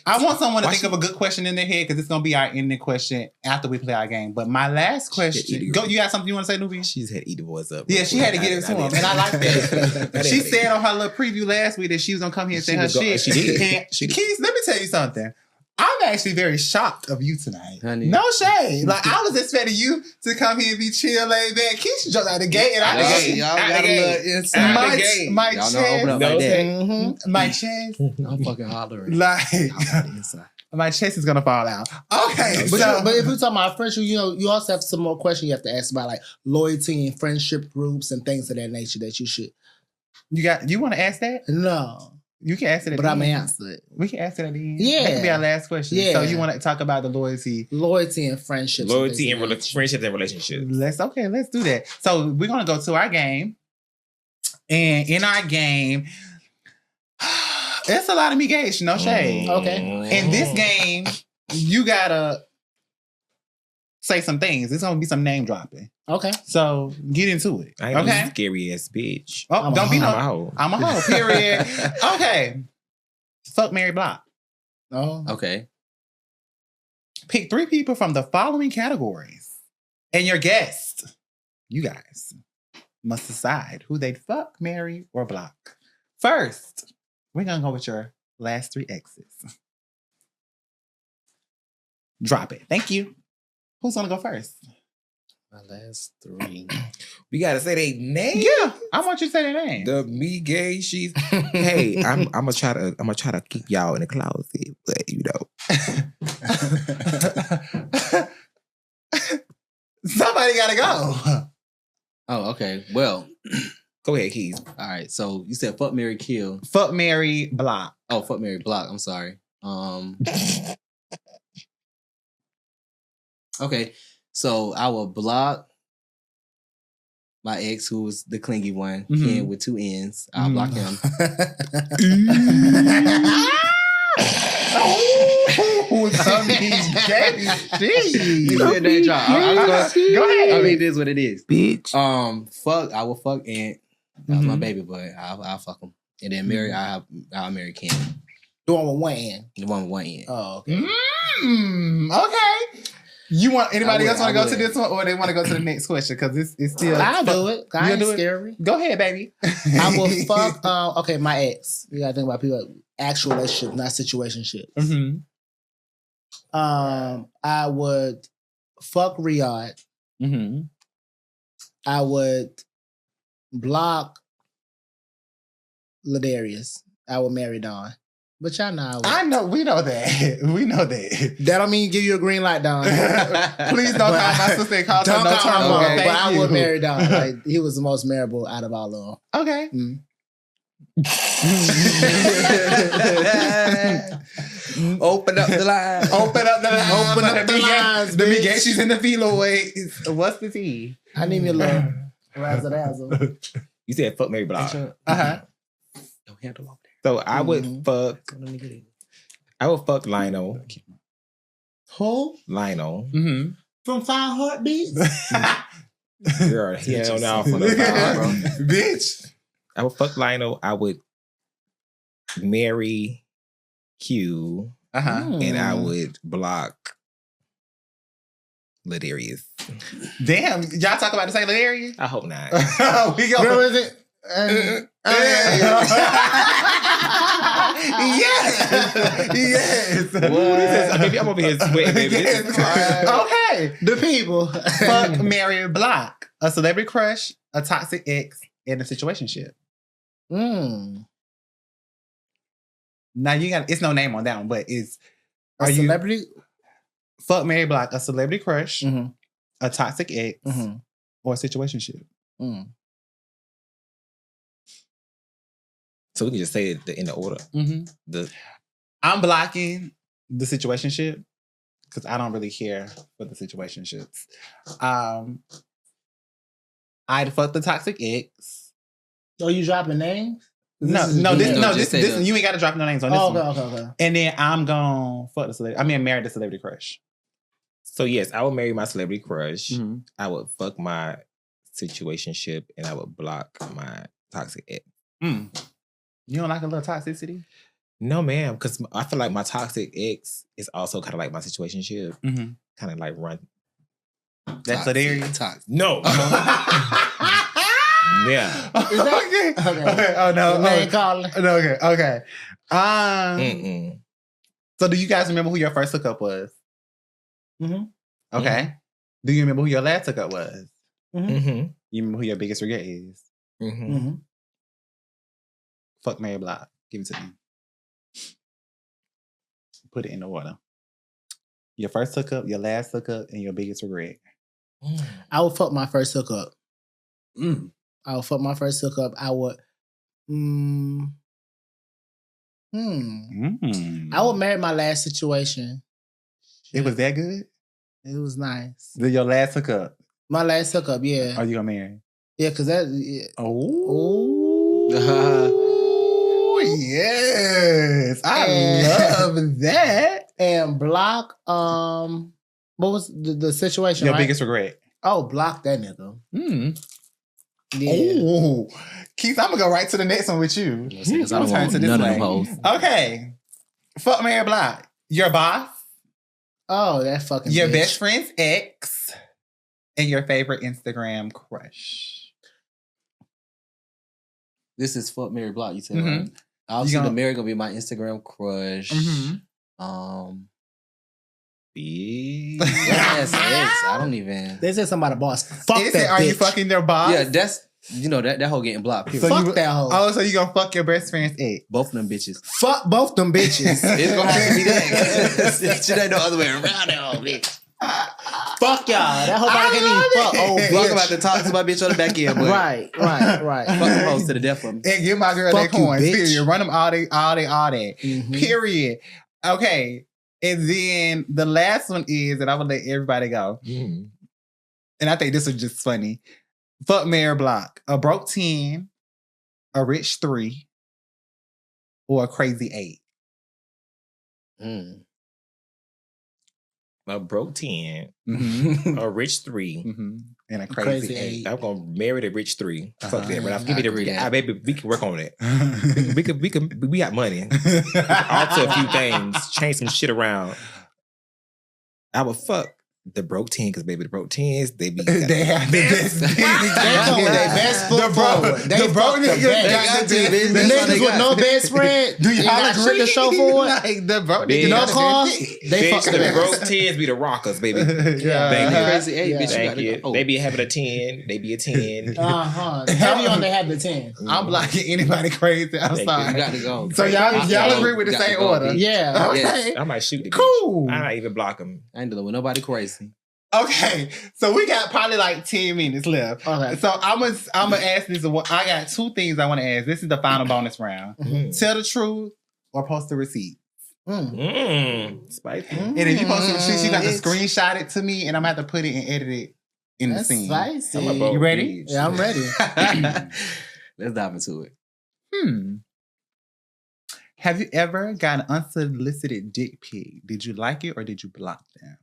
[SPEAKER 2] I want someone to think of a good question in their head because it's going to be our ending question after we play our game. But my last question... You got something you want to say, Nubian?
[SPEAKER 3] She just had to eat the voice up.
[SPEAKER 2] Yeah, she had to get it to him. And I like that. She said on her little preview last week that she was going to come here and say her shit.
[SPEAKER 3] She did.
[SPEAKER 2] And Keith, let me tell you something. I'm actually very shocked of you tonight.
[SPEAKER 5] Honey.
[SPEAKER 2] No shade. Like, I was expecting you to come here and be chill, laid back. Keisha jumped out the gate and out the gate.
[SPEAKER 5] Y'all got a little insight.
[SPEAKER 2] My
[SPEAKER 5] Y'all know open up
[SPEAKER 2] chest.
[SPEAKER 5] like that.
[SPEAKER 2] My chest.
[SPEAKER 5] I'm fucking hollering.
[SPEAKER 2] Like,
[SPEAKER 5] Inside.
[SPEAKER 2] my chest is gonna fall out. Okay,
[SPEAKER 4] But if we're talking about friendship, you know, you also have some more questions you have to ask about like loyalty and friendship groups and things of that nature that you should.
[SPEAKER 2] You want to ask that?
[SPEAKER 4] No.
[SPEAKER 2] You can ask it at
[SPEAKER 4] But
[SPEAKER 2] the
[SPEAKER 4] I'm
[SPEAKER 2] end.
[SPEAKER 4] gonna answer it.
[SPEAKER 2] We can ask it at the end.
[SPEAKER 4] Yeah.
[SPEAKER 2] That could be our last question.
[SPEAKER 4] Yeah.
[SPEAKER 2] So you want to talk about the loyalty?
[SPEAKER 4] Loyalty and friendships.
[SPEAKER 3] Loyalty
[SPEAKER 4] and
[SPEAKER 3] and
[SPEAKER 4] things of that nature.
[SPEAKER 3] friendships and relationships.
[SPEAKER 2] Let's do that. So we're gonna go to our game. And in our game, it's a lot of me gauge, no shade.
[SPEAKER 4] Okay.
[SPEAKER 2] In this game, you gotta say some things. It's gonna be some name dropping.
[SPEAKER 4] Okay.
[SPEAKER 2] So get into it.
[SPEAKER 3] I ain't
[SPEAKER 2] Okay.
[SPEAKER 3] no scary ass bitch.
[SPEAKER 2] Oh,
[SPEAKER 4] I'm
[SPEAKER 2] don't
[SPEAKER 4] a
[SPEAKER 2] be
[SPEAKER 4] hoe.
[SPEAKER 2] no.
[SPEAKER 3] I'm a hoe.
[SPEAKER 2] I'm a hoe. Period. Okay. Fuck Mary Block.
[SPEAKER 4] Oh.
[SPEAKER 5] Okay.
[SPEAKER 2] Pick 3 people from the following categories, and your guest, you guys, must decide who they'd fuck, marry, or block. First, we're gonna go with your last 3 exes. Drop it. Thank you. Who's gonna go first?
[SPEAKER 5] My last 3.
[SPEAKER 3] We gotta say they name.
[SPEAKER 2] Yeah, I want you to say their name.
[SPEAKER 3] The me gay. She's hey. I'm gonna try to keep y'all in the closet, but you know.
[SPEAKER 2] Somebody gotta go.
[SPEAKER 5] Oh, okay. Well,
[SPEAKER 3] Go ahead, Keys.
[SPEAKER 5] all right. So you said fuck, marry, kill.
[SPEAKER 2] Fuck, marry, block.
[SPEAKER 5] Oh, fuck, marry, block. I'm sorry. Okay. So I will block my ex, who was the clingy one, Ken with 2 N's. I'll block him.
[SPEAKER 2] You
[SPEAKER 5] said that drop.
[SPEAKER 2] Go ahead.
[SPEAKER 5] I mean, it is what it is.
[SPEAKER 3] Bitch.
[SPEAKER 5] Fuck. I will fuck Ant. That was my baby boy. I'll fuck him. And then marry, I'll marry Ken.
[SPEAKER 4] The one with one end.
[SPEAKER 5] The one with one end.
[SPEAKER 4] Oh, okay.
[SPEAKER 2] Okay. You want anybody else want to go to
[SPEAKER 5] would.
[SPEAKER 2] this one, or they want to go to the next question? Because it's still.
[SPEAKER 4] I'll do it. I ain't
[SPEAKER 2] do it?
[SPEAKER 4] scary.
[SPEAKER 2] Go ahead, baby.
[SPEAKER 4] I will fuck. Okay, my ex. You gotta think about people. Actual relationship, not situationship.
[SPEAKER 2] Mm-hmm.
[SPEAKER 4] I would fuck Riyadh.
[SPEAKER 2] Mm-hmm.
[SPEAKER 4] I would block Ladarius. I would marry Dawn. But y'all know
[SPEAKER 2] I know. We know that. We know that.
[SPEAKER 4] that don't mean give you a green light, Dawn.
[SPEAKER 2] Please don't call my sister and call her
[SPEAKER 4] Don't
[SPEAKER 2] no
[SPEAKER 4] call
[SPEAKER 2] turn
[SPEAKER 4] him
[SPEAKER 2] on.
[SPEAKER 4] on, but
[SPEAKER 2] Thank
[SPEAKER 4] I
[SPEAKER 2] you.
[SPEAKER 4] would marry Dawn. Like, he was the most marriable out of all of them.
[SPEAKER 2] Okay.
[SPEAKER 5] Open up the line.
[SPEAKER 2] Open up the line.
[SPEAKER 4] Open up the lines,
[SPEAKER 2] The
[SPEAKER 4] bitch.
[SPEAKER 2] big she's in the filo way. What's the tea?
[SPEAKER 4] I need me a little razzle dazzle.
[SPEAKER 3] You said fuck Mary Block.
[SPEAKER 2] Uh-huh.
[SPEAKER 5] Don't handle over
[SPEAKER 3] So I would fuck.
[SPEAKER 5] there. Let me get it.
[SPEAKER 3] I would fuck Lionel.
[SPEAKER 4] Who?
[SPEAKER 3] Lionel.
[SPEAKER 2] Mm-hmm.
[SPEAKER 4] From 5 Heartbeats?
[SPEAKER 3] Girl, hell no. For no bro.
[SPEAKER 2] Bitch.
[SPEAKER 3] I would fuck Lionel. I would marry Q,
[SPEAKER 2] Uh-huh.
[SPEAKER 3] and I would block Ladarius.
[SPEAKER 2] Damn. Y'all talk about the same area?
[SPEAKER 3] I hope not.
[SPEAKER 2] We go.
[SPEAKER 4] Where is it?
[SPEAKER 2] Yes. Yes.
[SPEAKER 3] Baby, I'm over here sweating, baby. This is
[SPEAKER 2] Yes. Okay.
[SPEAKER 4] The people.
[SPEAKER 2] Fuck, marry, block. A celebrity crush, a toxic ex, and a situationship. Now you got. It's no name on that one, but it's
[SPEAKER 4] A celebrity?
[SPEAKER 2] fuck, marry, block. A celebrity crush,
[SPEAKER 4] Mm-hmm.
[SPEAKER 2] a toxic ex,
[SPEAKER 4] Mm-hmm.
[SPEAKER 2] or a situationship.
[SPEAKER 4] Mm.
[SPEAKER 3] So we can just say it in the order.
[SPEAKER 2] Mm-hmm. I'm blocking the situationship because I don't really care for the situationships. I'd fuck the toxic ex.
[SPEAKER 4] Oh, you dropping names?
[SPEAKER 2] No,
[SPEAKER 5] just say
[SPEAKER 2] this
[SPEAKER 5] the-
[SPEAKER 2] you ain't got to drop no names on this
[SPEAKER 4] Oh,
[SPEAKER 2] one.
[SPEAKER 4] okay.
[SPEAKER 2] And then I'm gonna fuck the celebrity. I mean, marry the celebrity crush.
[SPEAKER 3] So yes, I would marry my celebrity crush.
[SPEAKER 2] Mm-hmm.
[SPEAKER 3] I would fuck my situationship, and I would block my toxic ex.
[SPEAKER 2] You don't like a little toxicity?
[SPEAKER 3] No, ma'am, because I feel like my toxic ex is also kind of like my situationship.
[SPEAKER 2] Mm-hmm.
[SPEAKER 3] Kind of like run.
[SPEAKER 2] That's the area.
[SPEAKER 5] Toxic.
[SPEAKER 3] No. Yeah.
[SPEAKER 2] Okay.
[SPEAKER 4] Okay.
[SPEAKER 2] Oh no.
[SPEAKER 4] Name calling.
[SPEAKER 2] No, okay.
[SPEAKER 3] Mm-mm.
[SPEAKER 2] So do you guys remember who your first hookup was?
[SPEAKER 4] Mm-hmm.
[SPEAKER 2] Okay. Do you remember who your last hookup was?
[SPEAKER 3] Mm-hmm.
[SPEAKER 2] You remember who your biggest regret is?
[SPEAKER 3] Mm-hmm.
[SPEAKER 4] Mm-hmm.
[SPEAKER 2] Fuck, marry, block. Give it to me. Put it in the water. Your first hookup, your last hookup, and your biggest regret.
[SPEAKER 4] I would fuck my first hookup.
[SPEAKER 5] Mm.
[SPEAKER 4] I would fuck my first hookup. I would. I would marry my last situation.
[SPEAKER 2] It was that good?
[SPEAKER 4] It was nice.
[SPEAKER 2] Your last hookup.
[SPEAKER 4] My last hookup, yeah.
[SPEAKER 2] Are you gonna marry?
[SPEAKER 4] Yeah, because that. Yeah.
[SPEAKER 2] Oh. Yes. I love that.
[SPEAKER 4] And block, what was the situation?
[SPEAKER 2] Your
[SPEAKER 4] right?
[SPEAKER 2] biggest regret.
[SPEAKER 4] Oh, block that nigga. Yeah.
[SPEAKER 2] Oh. Keith, I'm gonna go right to the next one with you.
[SPEAKER 5] Because I
[SPEAKER 2] I'm
[SPEAKER 5] don't
[SPEAKER 2] turning
[SPEAKER 5] want
[SPEAKER 2] to this
[SPEAKER 5] none of
[SPEAKER 2] way.
[SPEAKER 5] them hoes.
[SPEAKER 2] Okay. Fuck, marry, block. Your boss,
[SPEAKER 4] Oh, that fucking
[SPEAKER 2] your
[SPEAKER 4] bitch.
[SPEAKER 2] best friend's ex, and your favorite Instagram crush.
[SPEAKER 5] This is fuck Mary Block, you said,
[SPEAKER 2] Mhm.
[SPEAKER 5] right? Obviously,
[SPEAKER 2] gonna-
[SPEAKER 5] the Mary gonna be my Instagram crush. Yes, I don't even.
[SPEAKER 4] They said somebody boss. Fuck
[SPEAKER 2] Is
[SPEAKER 4] that
[SPEAKER 2] it, are you
[SPEAKER 4] bitch.
[SPEAKER 2] fucking their boss?
[SPEAKER 5] Yeah, that's that whole getting blocked. Period.
[SPEAKER 2] So
[SPEAKER 4] Fuck
[SPEAKER 2] you-
[SPEAKER 4] that hoe.
[SPEAKER 2] Oh, so you gonna fuck your best friend's ex?
[SPEAKER 5] Both of them bitches.
[SPEAKER 4] Fuck both them bitches.
[SPEAKER 5] It's gonna have to be that. Shit ain't no other way around that whole bitch.
[SPEAKER 4] Fuck y'all. That hoe probably can't even fuck. Oh,
[SPEAKER 5] Fuck about to talk to my bitch on the back end, but
[SPEAKER 4] Right.
[SPEAKER 5] fuck them hoes to the death of them.
[SPEAKER 2] And give my girl
[SPEAKER 4] Fuck
[SPEAKER 2] that
[SPEAKER 4] you,
[SPEAKER 2] coins.
[SPEAKER 4] bitch.
[SPEAKER 2] Period. Run them all day.
[SPEAKER 4] Mhm.
[SPEAKER 2] Period. Okay. And then the last one is, and I will let everybody go.
[SPEAKER 3] Mm.
[SPEAKER 2] And I think this is just funny. Fuck, marry, block. A broke 10, a rich 3, or a crazy 8.
[SPEAKER 5] Mm.
[SPEAKER 3] a broke 10,
[SPEAKER 2] Mm-hmm.
[SPEAKER 3] a rich 3,
[SPEAKER 2] Mm-hmm. And a crazy 8.
[SPEAKER 3] I'm gonna marry the rich 3. Fuck that, but I'll give
[SPEAKER 5] I
[SPEAKER 3] me
[SPEAKER 5] agree
[SPEAKER 3] the.
[SPEAKER 5] that.
[SPEAKER 3] Baby, we can work on it. We got money. Alter a few things, change some shit around. I would fuck the broke 10 because baby, the broke 10s they be
[SPEAKER 2] They have the best.
[SPEAKER 4] They come with their best foot forward. They
[SPEAKER 2] the broke
[SPEAKER 4] fuck the
[SPEAKER 2] niggas
[SPEAKER 4] best.
[SPEAKER 2] got the
[SPEAKER 5] The
[SPEAKER 2] best.
[SPEAKER 4] The niggas with no bedspread,
[SPEAKER 2] Do
[SPEAKER 4] you
[SPEAKER 2] y'all
[SPEAKER 4] got shit
[SPEAKER 2] agree?
[SPEAKER 4] to show for it.
[SPEAKER 2] Like the broke
[SPEAKER 3] Bitch.
[SPEAKER 2] niggas
[SPEAKER 4] No
[SPEAKER 2] got the
[SPEAKER 4] cars,
[SPEAKER 2] best.
[SPEAKER 4] they
[SPEAKER 3] bitch,
[SPEAKER 4] fuck the
[SPEAKER 3] the
[SPEAKER 4] best.
[SPEAKER 3] broke 10s be the rockers, baby.
[SPEAKER 2] Yeah.
[SPEAKER 3] Thank you.
[SPEAKER 5] Crazy 8, bitch. You
[SPEAKER 3] Thank
[SPEAKER 5] gotta
[SPEAKER 3] you.
[SPEAKER 5] go.
[SPEAKER 3] They be having a 10. They be a 10.
[SPEAKER 4] Heavy on they have the 10.
[SPEAKER 2] I'm blocking anybody crazy. I'm
[SPEAKER 3] Thank you.
[SPEAKER 5] You
[SPEAKER 2] sorry.
[SPEAKER 5] got to go.
[SPEAKER 2] So y'all agree with the
[SPEAKER 5] Got to
[SPEAKER 2] same
[SPEAKER 5] go,
[SPEAKER 2] order?
[SPEAKER 5] bitch.
[SPEAKER 4] Yeah.
[SPEAKER 2] Okay.
[SPEAKER 3] I might shoot the bitch.
[SPEAKER 2] Cool.
[SPEAKER 3] I might even block them.
[SPEAKER 5] I ain't dealing with nobody crazy.
[SPEAKER 2] Okay, so we got probably like 10 minutes left.
[SPEAKER 4] Okay.
[SPEAKER 2] So I'm gonna ask this. I got 2 things I want to ask. This is the final bonus round. Tell the truth or post the receipt.
[SPEAKER 3] Spicy.
[SPEAKER 2] And if you post the receipt, you got to
[SPEAKER 4] It's-
[SPEAKER 2] screenshot it to me, and I'm gonna have to put it and edit it in
[SPEAKER 4] That's
[SPEAKER 2] the scene.
[SPEAKER 4] spicy.
[SPEAKER 3] I'm a bold
[SPEAKER 2] You ready?
[SPEAKER 3] bitch.
[SPEAKER 4] Yeah, I'm ready.
[SPEAKER 5] Let's dive into it.
[SPEAKER 2] Have you ever got an unsolicited dick pic? Did you like it or did you block them?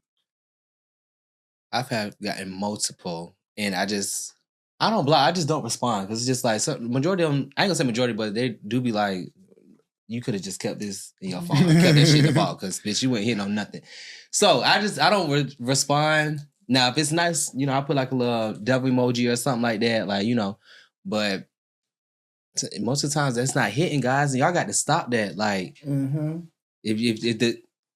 [SPEAKER 5] I've gotten multiple, and I don't block. I just don't respond because it's just like majority of them. I ain't gonna say majority, but they do be like, you could have just kept this in your phone, kept that shit in the vault, because bitch, you ain't hitting on nothing. So I don't respond. Now if it's nice, I put like a little devil emoji or something like that, like But most of the times that's not hitting, guys, and y'all got to stop that. Like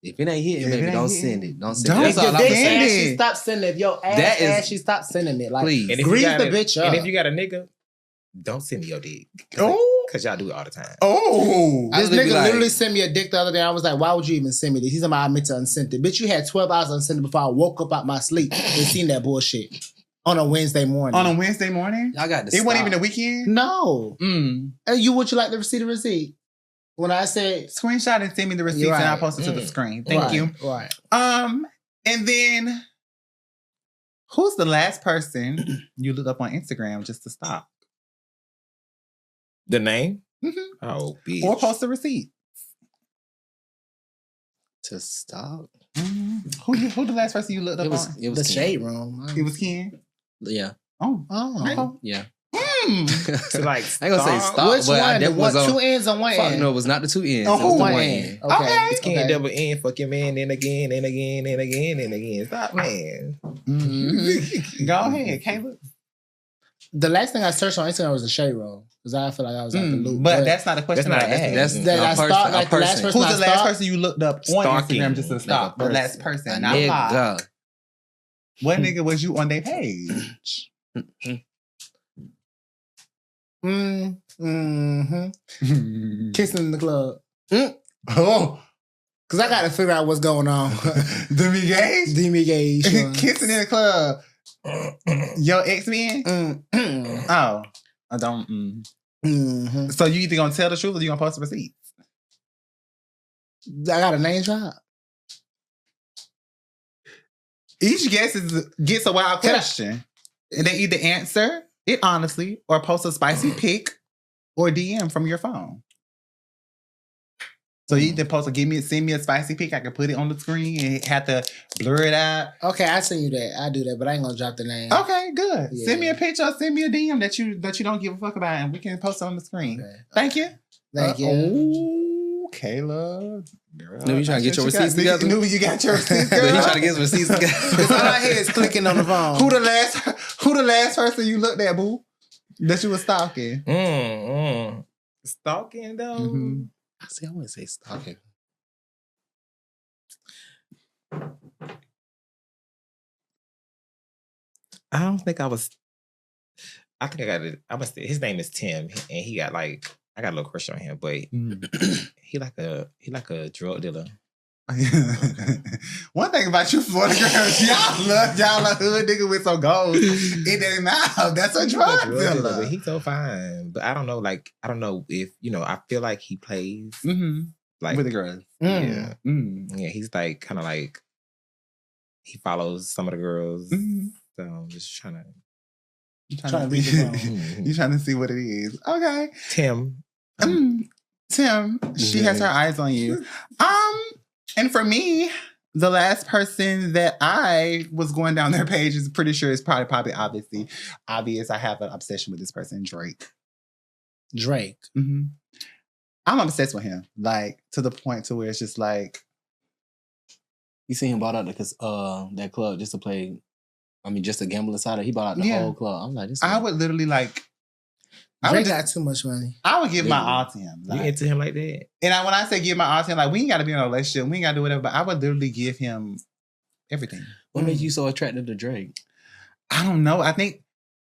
[SPEAKER 5] if it ain't hitting, baby, don't send it. Don't send it. That's all I'm
[SPEAKER 4] They
[SPEAKER 5] saying.
[SPEAKER 4] ashy, stop sending it. If your
[SPEAKER 5] That is-
[SPEAKER 4] ashy, stop sending it. Like,
[SPEAKER 5] Please.
[SPEAKER 3] And if
[SPEAKER 4] grease
[SPEAKER 3] you got
[SPEAKER 4] the
[SPEAKER 3] a-
[SPEAKER 4] bitch up.
[SPEAKER 3] And if you got a nigga, don't send me your dick.
[SPEAKER 2] Oh,
[SPEAKER 3] Because y'all do it all the time.
[SPEAKER 2] oh.
[SPEAKER 5] I
[SPEAKER 4] This
[SPEAKER 5] literally
[SPEAKER 4] nigga
[SPEAKER 5] be like-
[SPEAKER 4] literally sent me a dick the other day. I was like, why would you even send me this? He's about I meant to unsend it. Bitch, you had 12 hours unsent it before I woke up out my sleep and seen that bullshit on a Wednesday morning.
[SPEAKER 2] On a Wednesday morning?
[SPEAKER 5] Y'all got to
[SPEAKER 2] It
[SPEAKER 5] stop.
[SPEAKER 2] wasn't even a weekend?
[SPEAKER 4] No.
[SPEAKER 2] Mm.
[SPEAKER 4] And would you like to receive the receipt? When I said
[SPEAKER 2] Screenshot and send me the receipts
[SPEAKER 4] You're
[SPEAKER 2] and I'll
[SPEAKER 4] right.
[SPEAKER 2] post it to the screen. Thank
[SPEAKER 4] right,
[SPEAKER 2] you.
[SPEAKER 4] Right.
[SPEAKER 2] And then who's the last person you looked up on Instagram just to stop?
[SPEAKER 3] The name?
[SPEAKER 2] Mm-hmm.
[SPEAKER 3] Oh, bitch.
[SPEAKER 2] Or post the receipt.
[SPEAKER 5] To stop.
[SPEAKER 2] Mm-hmm. Who the last person you looked up
[SPEAKER 5] It was
[SPEAKER 2] on?
[SPEAKER 5] it was
[SPEAKER 4] The
[SPEAKER 5] Ken.
[SPEAKER 4] shade room.
[SPEAKER 2] It was Ken.
[SPEAKER 5] Yeah.
[SPEAKER 2] Oh.
[SPEAKER 4] Oh.
[SPEAKER 5] Yeah.
[SPEAKER 3] To like,
[SPEAKER 5] I ain't gonna say
[SPEAKER 3] stop.
[SPEAKER 5] stop,
[SPEAKER 4] Which
[SPEAKER 5] but I
[SPEAKER 4] one? The
[SPEAKER 5] definitely
[SPEAKER 4] one,
[SPEAKER 5] was on.
[SPEAKER 4] 2 ends on one
[SPEAKER 5] Fuck
[SPEAKER 4] end.
[SPEAKER 5] no, it was not the 2 ends.
[SPEAKER 2] Oh,
[SPEAKER 5] it was the
[SPEAKER 4] one
[SPEAKER 5] one
[SPEAKER 4] end.
[SPEAKER 5] end.
[SPEAKER 4] Okay.
[SPEAKER 3] It's can't
[SPEAKER 4] Okay.
[SPEAKER 3] double in, fuck your man, and again, and again, and again, and again. Stop, man.
[SPEAKER 2] Mm-hmm. Go ahead, Caleb.
[SPEAKER 4] The last thing I searched on Instagram was the shade room because I feel like I was out the loop.
[SPEAKER 2] But that's not a question
[SPEAKER 3] That's
[SPEAKER 2] I
[SPEAKER 3] not-
[SPEAKER 2] asked.
[SPEAKER 5] That's
[SPEAKER 4] that I
[SPEAKER 5] a person-
[SPEAKER 4] start
[SPEAKER 5] a
[SPEAKER 4] like the last
[SPEAKER 5] person.
[SPEAKER 4] person
[SPEAKER 2] Who's
[SPEAKER 4] I
[SPEAKER 2] the last
[SPEAKER 4] stalked?
[SPEAKER 2] person you looked up on
[SPEAKER 3] Stalking.
[SPEAKER 2] Instagram just to stop?
[SPEAKER 5] Like a
[SPEAKER 2] The last
[SPEAKER 5] person.
[SPEAKER 2] person.
[SPEAKER 5] A
[SPEAKER 2] Not live.
[SPEAKER 5] nigga.
[SPEAKER 2] What nigga was you on their page?
[SPEAKER 4] Mm-hmm. Kissing in the club.
[SPEAKER 2] Oh,
[SPEAKER 4] Because I got to figure out what's going on.
[SPEAKER 2] Demi Gage?
[SPEAKER 4] Demi Gage.
[SPEAKER 2] Kissing in the club. Your ex-man?
[SPEAKER 4] Mm-hmm.
[SPEAKER 2] Oh, I don't. So you either gonna tell the truth or you gonna post the receipt?
[SPEAKER 4] I got a name drop.
[SPEAKER 2] Each guest gets a wild question. And they either answer it honestly or post a spicy pic or DM from your phone. So you either send me a spicy pic, I can put it on the screen and have to blur it out.
[SPEAKER 4] Okay, I send you that. I do that, but I ain't gonna drop the name.
[SPEAKER 2] Okay, good.
[SPEAKER 4] Yeah.
[SPEAKER 2] Send me a picture, send me a DM that you don't give a fuck about, and we can post it on the screen.
[SPEAKER 4] Okay.
[SPEAKER 2] Thank you.
[SPEAKER 4] Thank you.
[SPEAKER 2] Oh, Kayla. Girl,
[SPEAKER 5] No, you trying to get your receipts together?
[SPEAKER 2] No, you got your receipts,
[SPEAKER 5] But
[SPEAKER 2] girl.
[SPEAKER 5] he trying to get his receipts together.
[SPEAKER 4] Because all I hear is clicking on the phone.
[SPEAKER 2] Who the last person you looked at, boo? That you was stalking?
[SPEAKER 3] Stalking, though?
[SPEAKER 2] Mm-hmm.
[SPEAKER 5] See, I wouldn't say stalking.
[SPEAKER 3] I don't think I was. I think I got it. His name is Tim, and he got like I got a little crush on him, but he like a drug dealer.
[SPEAKER 2] One thing about you Florida girls, y'all a hood nigga with some gold in their mouth. That's a drug dealer.
[SPEAKER 3] But he's so fine. But I don't know if I feel like he plays like
[SPEAKER 2] With the girls.
[SPEAKER 3] Yeah.
[SPEAKER 2] Mm.
[SPEAKER 3] Yeah, he's like kind of like he follows some of the girls.
[SPEAKER 2] Mhm.
[SPEAKER 3] So I'm just trying to
[SPEAKER 4] Trying to read the phone.
[SPEAKER 2] You trying to see what it is. Okay.
[SPEAKER 3] Tim.
[SPEAKER 2] Tim, she has her eyes on you. And for me, the last person that I was going down their page is pretty sure is probably obvious. I have an obsession with this person, Drake.
[SPEAKER 4] Drake.
[SPEAKER 2] Mm-hmm. I'm obsessed with him, like to the point to where it's just like
[SPEAKER 5] You seen him bought out that club just to play. I mean, just to gamble inside it. He bought out the whole club. I'm like, this.
[SPEAKER 2] I would literally like.
[SPEAKER 4] Drake got too much money.
[SPEAKER 2] I would give my all to him.
[SPEAKER 3] You into him like that?
[SPEAKER 2] And when I say give my all to him, like we ain't got to be in a relationship, we ain't got to do whatever. But I would literally give him everything.
[SPEAKER 5] What made you so attracted to Drake?
[SPEAKER 2] I don't know. I think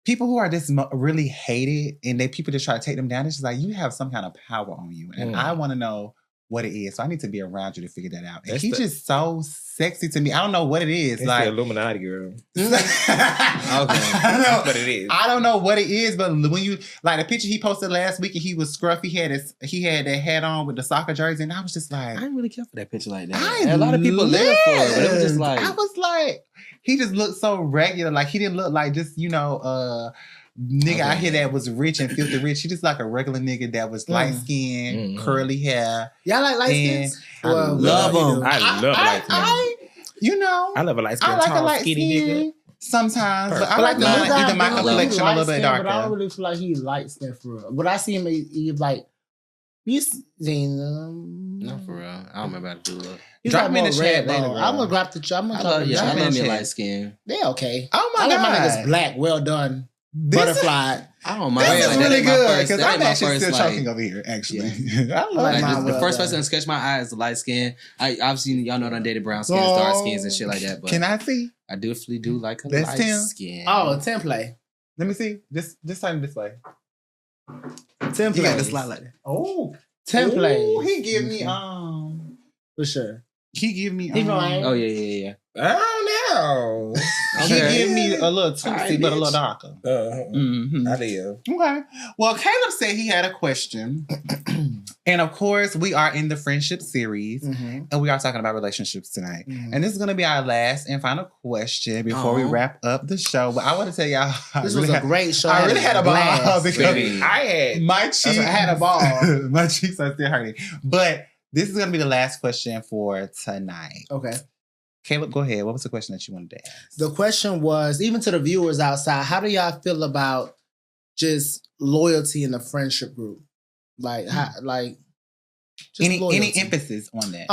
[SPEAKER 2] people who are just really hated and people just try to take them down. It's just like you have some kind of power on you, and I want to know what it is. So I need to be around you to figure that out. And he's just so sexy to me. I don't know what it is.
[SPEAKER 3] It's like the Illuminati girl.
[SPEAKER 2] Okay.
[SPEAKER 3] That's what it is.
[SPEAKER 2] I don't know what it is, but when you like the picture he posted last week and he was scruffy, he had that hat on with the soccer jersey, and I was just like,
[SPEAKER 5] I didn't really care for that picture like that. A lot of people live for it, but it was just like
[SPEAKER 2] I was like, he just looked so regular. Like he didn't look like just nigga out here that was rich and filthy rich. He just like a regular nigga that was light skinned, curly hair.
[SPEAKER 4] Y'all like light skins?
[SPEAKER 5] I love them.
[SPEAKER 3] I love light skin.
[SPEAKER 2] I
[SPEAKER 3] love a light skin,
[SPEAKER 2] I like
[SPEAKER 3] tall,
[SPEAKER 2] a light
[SPEAKER 3] skinny
[SPEAKER 2] skin
[SPEAKER 3] nigga.
[SPEAKER 2] Sometimes, but I
[SPEAKER 4] But
[SPEAKER 2] like the either my complexion a little bit darker.
[SPEAKER 4] But I don't really feel like he's light skinned for real. But I see him, he's like, you seen
[SPEAKER 5] no, for real. I don't remember how to do it.
[SPEAKER 2] Drop me in the chat later, bro.
[SPEAKER 4] I'm gonna drop the. I'm gonna
[SPEAKER 5] I
[SPEAKER 4] drop
[SPEAKER 5] love,
[SPEAKER 4] the.
[SPEAKER 5] I love me light skin.
[SPEAKER 4] They okay.
[SPEAKER 2] Oh my
[SPEAKER 4] I like
[SPEAKER 2] god,
[SPEAKER 4] my niggas black, well done, butterfly.
[SPEAKER 5] I don't mind.
[SPEAKER 2] This is
[SPEAKER 5] Like,
[SPEAKER 2] really good
[SPEAKER 5] because
[SPEAKER 2] because I'm actually still choking over here. Actually, I love
[SPEAKER 4] Like
[SPEAKER 2] mine.
[SPEAKER 4] mine
[SPEAKER 5] the
[SPEAKER 4] well
[SPEAKER 5] first
[SPEAKER 4] done.
[SPEAKER 5] person to sketch my eye is the light skin. I obviously y'all know I dated brown skins, dark skins, and shit like that. But
[SPEAKER 2] Can I see?
[SPEAKER 5] I definitely do like a
[SPEAKER 2] That's
[SPEAKER 5] light
[SPEAKER 2] Tim.
[SPEAKER 5] skin.
[SPEAKER 4] Oh, template.
[SPEAKER 2] Let me see. Just turn this way.
[SPEAKER 4] Template.
[SPEAKER 5] You got to slide like that.
[SPEAKER 2] Oh,
[SPEAKER 4] Template.
[SPEAKER 2] Ooh, he give me
[SPEAKER 4] for sure.
[SPEAKER 2] He give me
[SPEAKER 4] He like-
[SPEAKER 5] Oh yeah.
[SPEAKER 3] Oh no.
[SPEAKER 2] He
[SPEAKER 5] Okay.
[SPEAKER 2] give me a little tootsie,
[SPEAKER 5] Alright,
[SPEAKER 2] but a little
[SPEAKER 5] bitch.
[SPEAKER 2] darker.
[SPEAKER 3] I did.
[SPEAKER 2] Okay. Well, Caleb said he had a question. And of course, we are in the friendship series
[SPEAKER 4] Mm-hmm.
[SPEAKER 2] and we are talking about relationships tonight.
[SPEAKER 4] Mhm.
[SPEAKER 2] And this is going to be our last and final question before we wrap up the show. But I want to tell y'all,
[SPEAKER 4] This was a great show.
[SPEAKER 2] I really had a ball
[SPEAKER 4] blast.
[SPEAKER 2] because
[SPEAKER 5] Baby.
[SPEAKER 3] I had
[SPEAKER 2] my cheeks,
[SPEAKER 4] I had a ball.
[SPEAKER 2] my cheeks are still hurting. But this is going to be the last question for tonight.
[SPEAKER 4] Okay.
[SPEAKER 2] Caleb, go ahead. What was the question that you wanted to ask?
[SPEAKER 4] The question was, even to the viewers outside, how do y'all feel about just loyalty in the friendship group? Like, how, like just
[SPEAKER 2] Any
[SPEAKER 4] loyalty.
[SPEAKER 2] emphasis on that?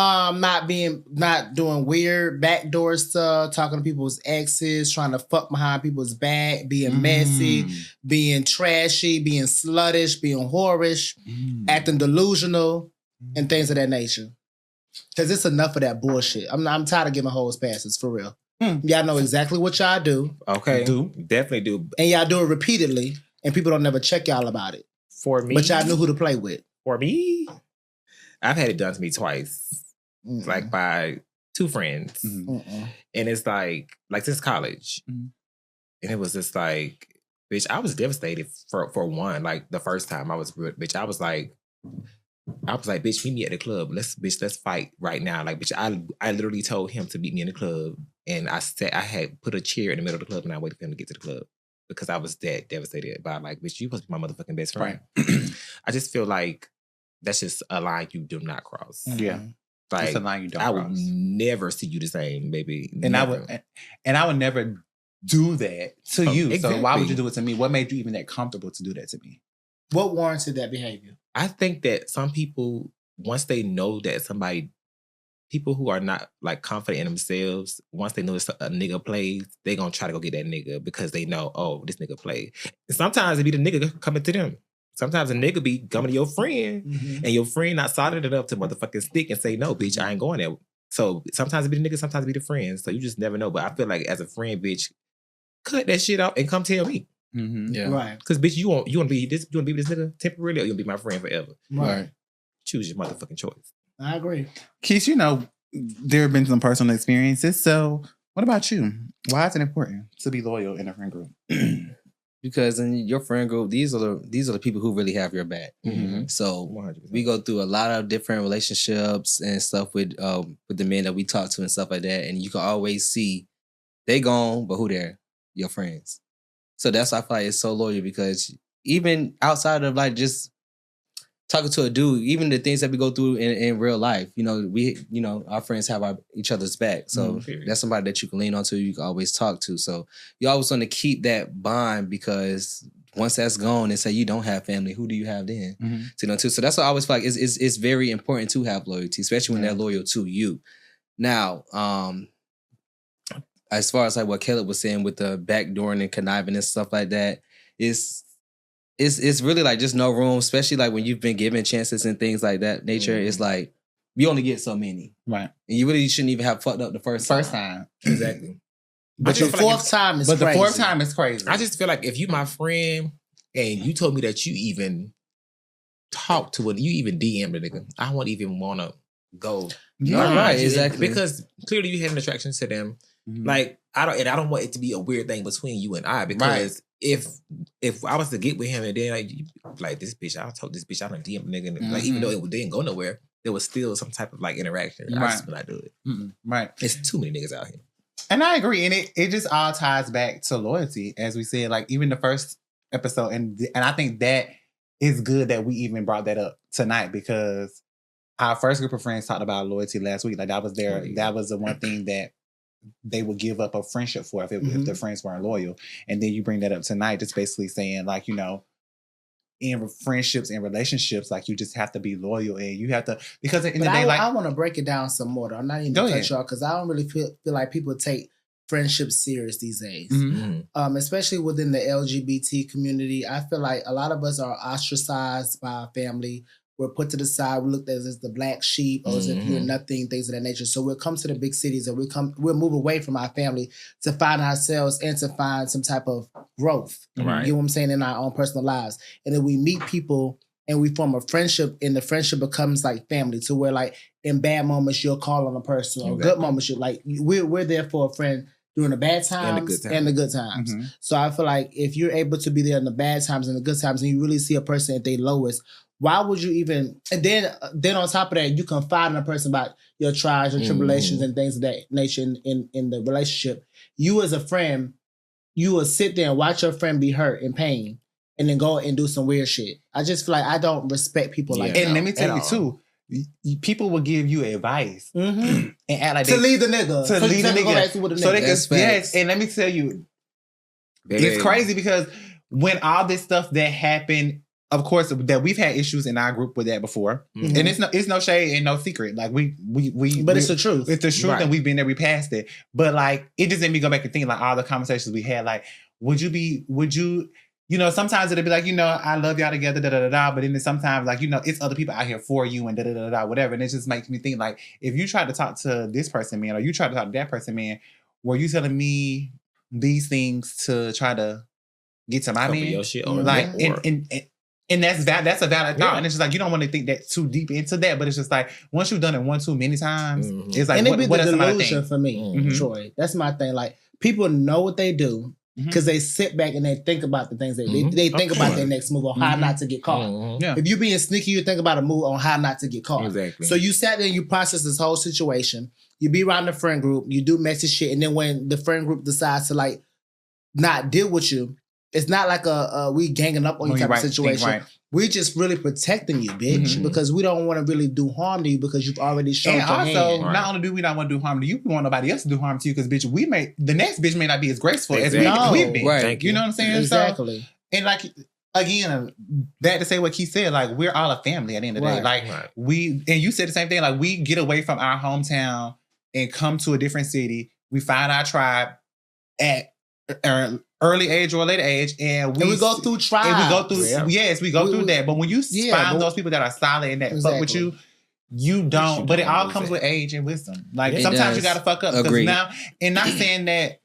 [SPEAKER 4] Not doing weird backdoor stuff, talking to people's exes, trying to fuck behind people's back, being messy, being trashy, being sluttish, being whorish, acting delusional, and things of that nature. Because it's enough of that bullshit. I'm tired of giving hoes passes, for real. Y'all know exactly what y'all do.
[SPEAKER 3] Okay. Definitely do.
[SPEAKER 4] And y'all do it repeatedly, and people don't never check y'all about it.
[SPEAKER 3] For me.
[SPEAKER 4] But y'all knew who to play with.
[SPEAKER 3] For me, I've had it done to me twice.
[SPEAKER 4] Mm-mm.
[SPEAKER 3] Like by two friends.
[SPEAKER 4] Mm-mm.
[SPEAKER 3] And it's like since college.
[SPEAKER 2] Mhm.
[SPEAKER 3] And it was just like, bitch, I was devastated for one. Like the first time I was, bitch, I was like, bitch, meet me at the club. Let's fight right now. Like, bitch, I literally told him to meet me in the club. And I had put a chair in the middle of the club and I waited for him to get to the club. Because I was that devastated by like, bitch, you must be my motherfucking best friend.
[SPEAKER 2] Right.
[SPEAKER 3] I just feel like that's just a line you do not cross.
[SPEAKER 2] Yeah.
[SPEAKER 3] Like,
[SPEAKER 2] It's a line you don't
[SPEAKER 3] I would
[SPEAKER 2] cross.
[SPEAKER 3] never see you the same, baby.
[SPEAKER 2] And
[SPEAKER 3] Never.
[SPEAKER 2] I would never do that to you. So why would
[SPEAKER 3] exactly.
[SPEAKER 2] you do it to me? What made you even that comfortable to do that to me?
[SPEAKER 4] What warranted that behavior?
[SPEAKER 3] I think that some people, once they know that people who are not like confident in themselves, once they know it's a nigga plays, they gonna try to go get that nigga because they know, oh, this nigga played. And sometimes it be the nigga coming to them. Sometimes a nigga be coming to your friend and your friend not solid enough to motherfucking stick and say, no, bitch, I ain't going there. So sometimes it be the nigga, sometimes it be the friends. So you just never know. But I feel like as a friend, bitch, cut that shit out and come tell me.
[SPEAKER 2] Mm-hmm.
[SPEAKER 5] Yeah.
[SPEAKER 4] Right.
[SPEAKER 3] Cause bitch, you want to be this, you want to be with this nigga temporarily, or you want to be my friend forever?
[SPEAKER 4] Right.
[SPEAKER 3] Choose your motherfucking choice.
[SPEAKER 4] I agree.
[SPEAKER 2] Keith, you know, there have been some personal experiences. So what about you? Why is it important to be loyal in a friend group?
[SPEAKER 5] Because in your friend group, these are the people who really have your back.
[SPEAKER 3] Mhm.
[SPEAKER 5] So
[SPEAKER 3] 100%.
[SPEAKER 5] we go through a lot of different relationships and stuff with the men that we talk to and stuff like that, and you can always see they gone, but who there? Your friends. So that's why I feel like it's so loyal, because even outside of like just talking to a dude, even the things that we go through in real life, our friends have each other's back. So that's somebody that you can lean on to, you can always talk to. So you always want to keep that bond, because once that's gone and say you don't have family, who do you have then? So that's what I always feel like it's very important to have loyalty, especially when they're loyal to you. Now, as far as like what Caleb was saying with the backdooring and conniving and stuff like that, it's really like just no room, especially like when you've been given chances and things like that nature. It's like you only get so many.
[SPEAKER 2] Right.
[SPEAKER 5] And you really shouldn't even have fucked up the first time.
[SPEAKER 3] Exactly.
[SPEAKER 4] But the fourth time is crazy.
[SPEAKER 2] But the fourth time is crazy.
[SPEAKER 3] I just feel like if you my friend and you told me that you even talked to it, you even DM'd a nigga, I won't even want to go.
[SPEAKER 5] Yeah, right, exactly.
[SPEAKER 3] Because clearly you have an attraction to them. Like, I don't want it to be a weird thing between you and I, because if I was to get with him and then like this bitch, I told this bitch I done DM a nigga, and like even though it didn't go nowhere, there was still some type of like interaction. I just would not do it.
[SPEAKER 2] Right.
[SPEAKER 3] It's too many niggas out here.
[SPEAKER 2] And I agree. And it just all ties back to loyalty, as we said, like even the first episode. And I think that is good that we even brought that up tonight, because our first group of friends talked about loyalty last week. Like that was that was the one thing that they would give up a friendship for if their friends weren't loyal. And then you bring that up tonight, just basically saying like, in friendships and relationships, like you just have to be loyal, and you have to, because at the end of the day, like
[SPEAKER 4] I want to break it down some more. Though. I'm not even gonna cut you off, because I don't really feel like people take friendships serious these days. Especially within the LGBT community. I feel like a lot of us are ostracized by our family. We're put to the side. We're looked at as the black sheep, or as if you're nothing, things of that nature. So we'll come to the big cities, and we'll move away from our family to find ourselves and to find some type of growth.
[SPEAKER 3] Right.
[SPEAKER 4] You know what I'm saying? In our own personal lives. And then we meet people and we form a friendship, and the friendship becomes like family, to where like in bad moments you'll call on a person, or good moments we're there for a friend during the bad times and the good times. So I feel like if you're able to be there in the bad times and the good times, and you really see a person at their lowest, why would you even? And then on top of that, you confide in a person about your trials and tribulations and things of that nature in the relationship. You as a friend, you will sit there and watch your friend be hurt in pain, and then go and do some weird shit. I just feel like I don't respect people like that.
[SPEAKER 2] And let me tell you too, people will give you advice and act like
[SPEAKER 4] to leave the nigga.
[SPEAKER 2] To leave the nigga. So they can,
[SPEAKER 5] yes.
[SPEAKER 2] And let me tell you, it's crazy, because when all this stuff that happened, of course, that we've had issues in our group with that before, and it's no shade and no secret. Like we, but
[SPEAKER 4] it's the truth.
[SPEAKER 2] It's the truth, and we've been there, we passed it. But like, it just made me go back and think like all the conversations we had. Like, would you? Sometimes it'll be like, I love y'all together, da da da da. But then sometimes like, it's other people out here for you and da da da da whatever. And it just makes me think like, if you try to talk to this person, man, or you try to talk to that person, man, were you telling me these things to try to get to my man?
[SPEAKER 3] Your shit on
[SPEAKER 2] like, and that's a valid thought. And it's just like, you don't want to think that too deep into that, but it's just like, once you've done it one too many times, it's like,
[SPEAKER 4] and it be
[SPEAKER 2] what
[SPEAKER 4] the
[SPEAKER 2] else
[SPEAKER 4] delusion for me, Troy. That's my thing. Like, people know what they do because they sit back and they think about the things they think about their next move on how not to get caught. If you being sneaky, you think about a move on how not to get caught.
[SPEAKER 3] Exactly.
[SPEAKER 4] So you sat there and you process this whole situation. You be around the friend group, you do messy shit, and then when the friend group decides to like not deal with you, it's not like a we ganging up on you type of situation. We just really protecting you, bitch, because we don't want to really do harm to you because you've already shown your hand.
[SPEAKER 2] Also, not only do we not want to do harm to you, we want nobody else to do harm to you, because bitch, the next bitch may not be as graceful as we've been.
[SPEAKER 5] Right.
[SPEAKER 2] You know what I'm saying?
[SPEAKER 4] Exactly.
[SPEAKER 2] So, and like, again, that to say what Keith said, like, we're all a family at the end of the day. Like, and you said the same thing, like, we get away from our hometown and come to a different city. We find our tribe at early age or later age, and we
[SPEAKER 4] go through trials.
[SPEAKER 2] And we go through, we go through that. But when you find those people that are solid and that fuck with you, you don't. But it all comes with age and wisdom. Like, sometimes you gotta fuck up. Because now, and not saying that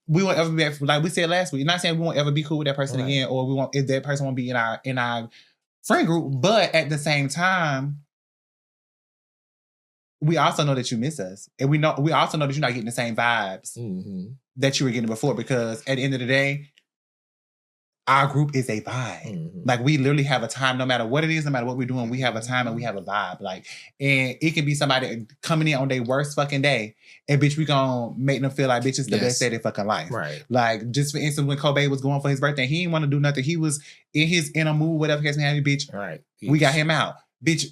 [SPEAKER 2] we won't ever be, like we said last week, not saying we won't ever be cool with that person again, or we won't, if that person won't be in our friend group. But at the same time, we also know that you miss us, and we also know that you're not getting the same vibes that you were getting before. Because at the end of the day, our group is a vibe.
[SPEAKER 3] Mhm.
[SPEAKER 2] Like we literally have a time, no matter what it is, no matter what we're doing, we have a time and we have a vibe. Like, and it can be somebody coming in on their worst fucking day, and bitch, we gonna make them feel like bitch, it's the best day of their fucking life.
[SPEAKER 3] Right.
[SPEAKER 2] Like, just for instance, when Kobe was going for his birthday, he didn't want to do nothing. He was in a mood, whatever case may have, bitch.
[SPEAKER 3] Right.
[SPEAKER 2] We got him out, bitch.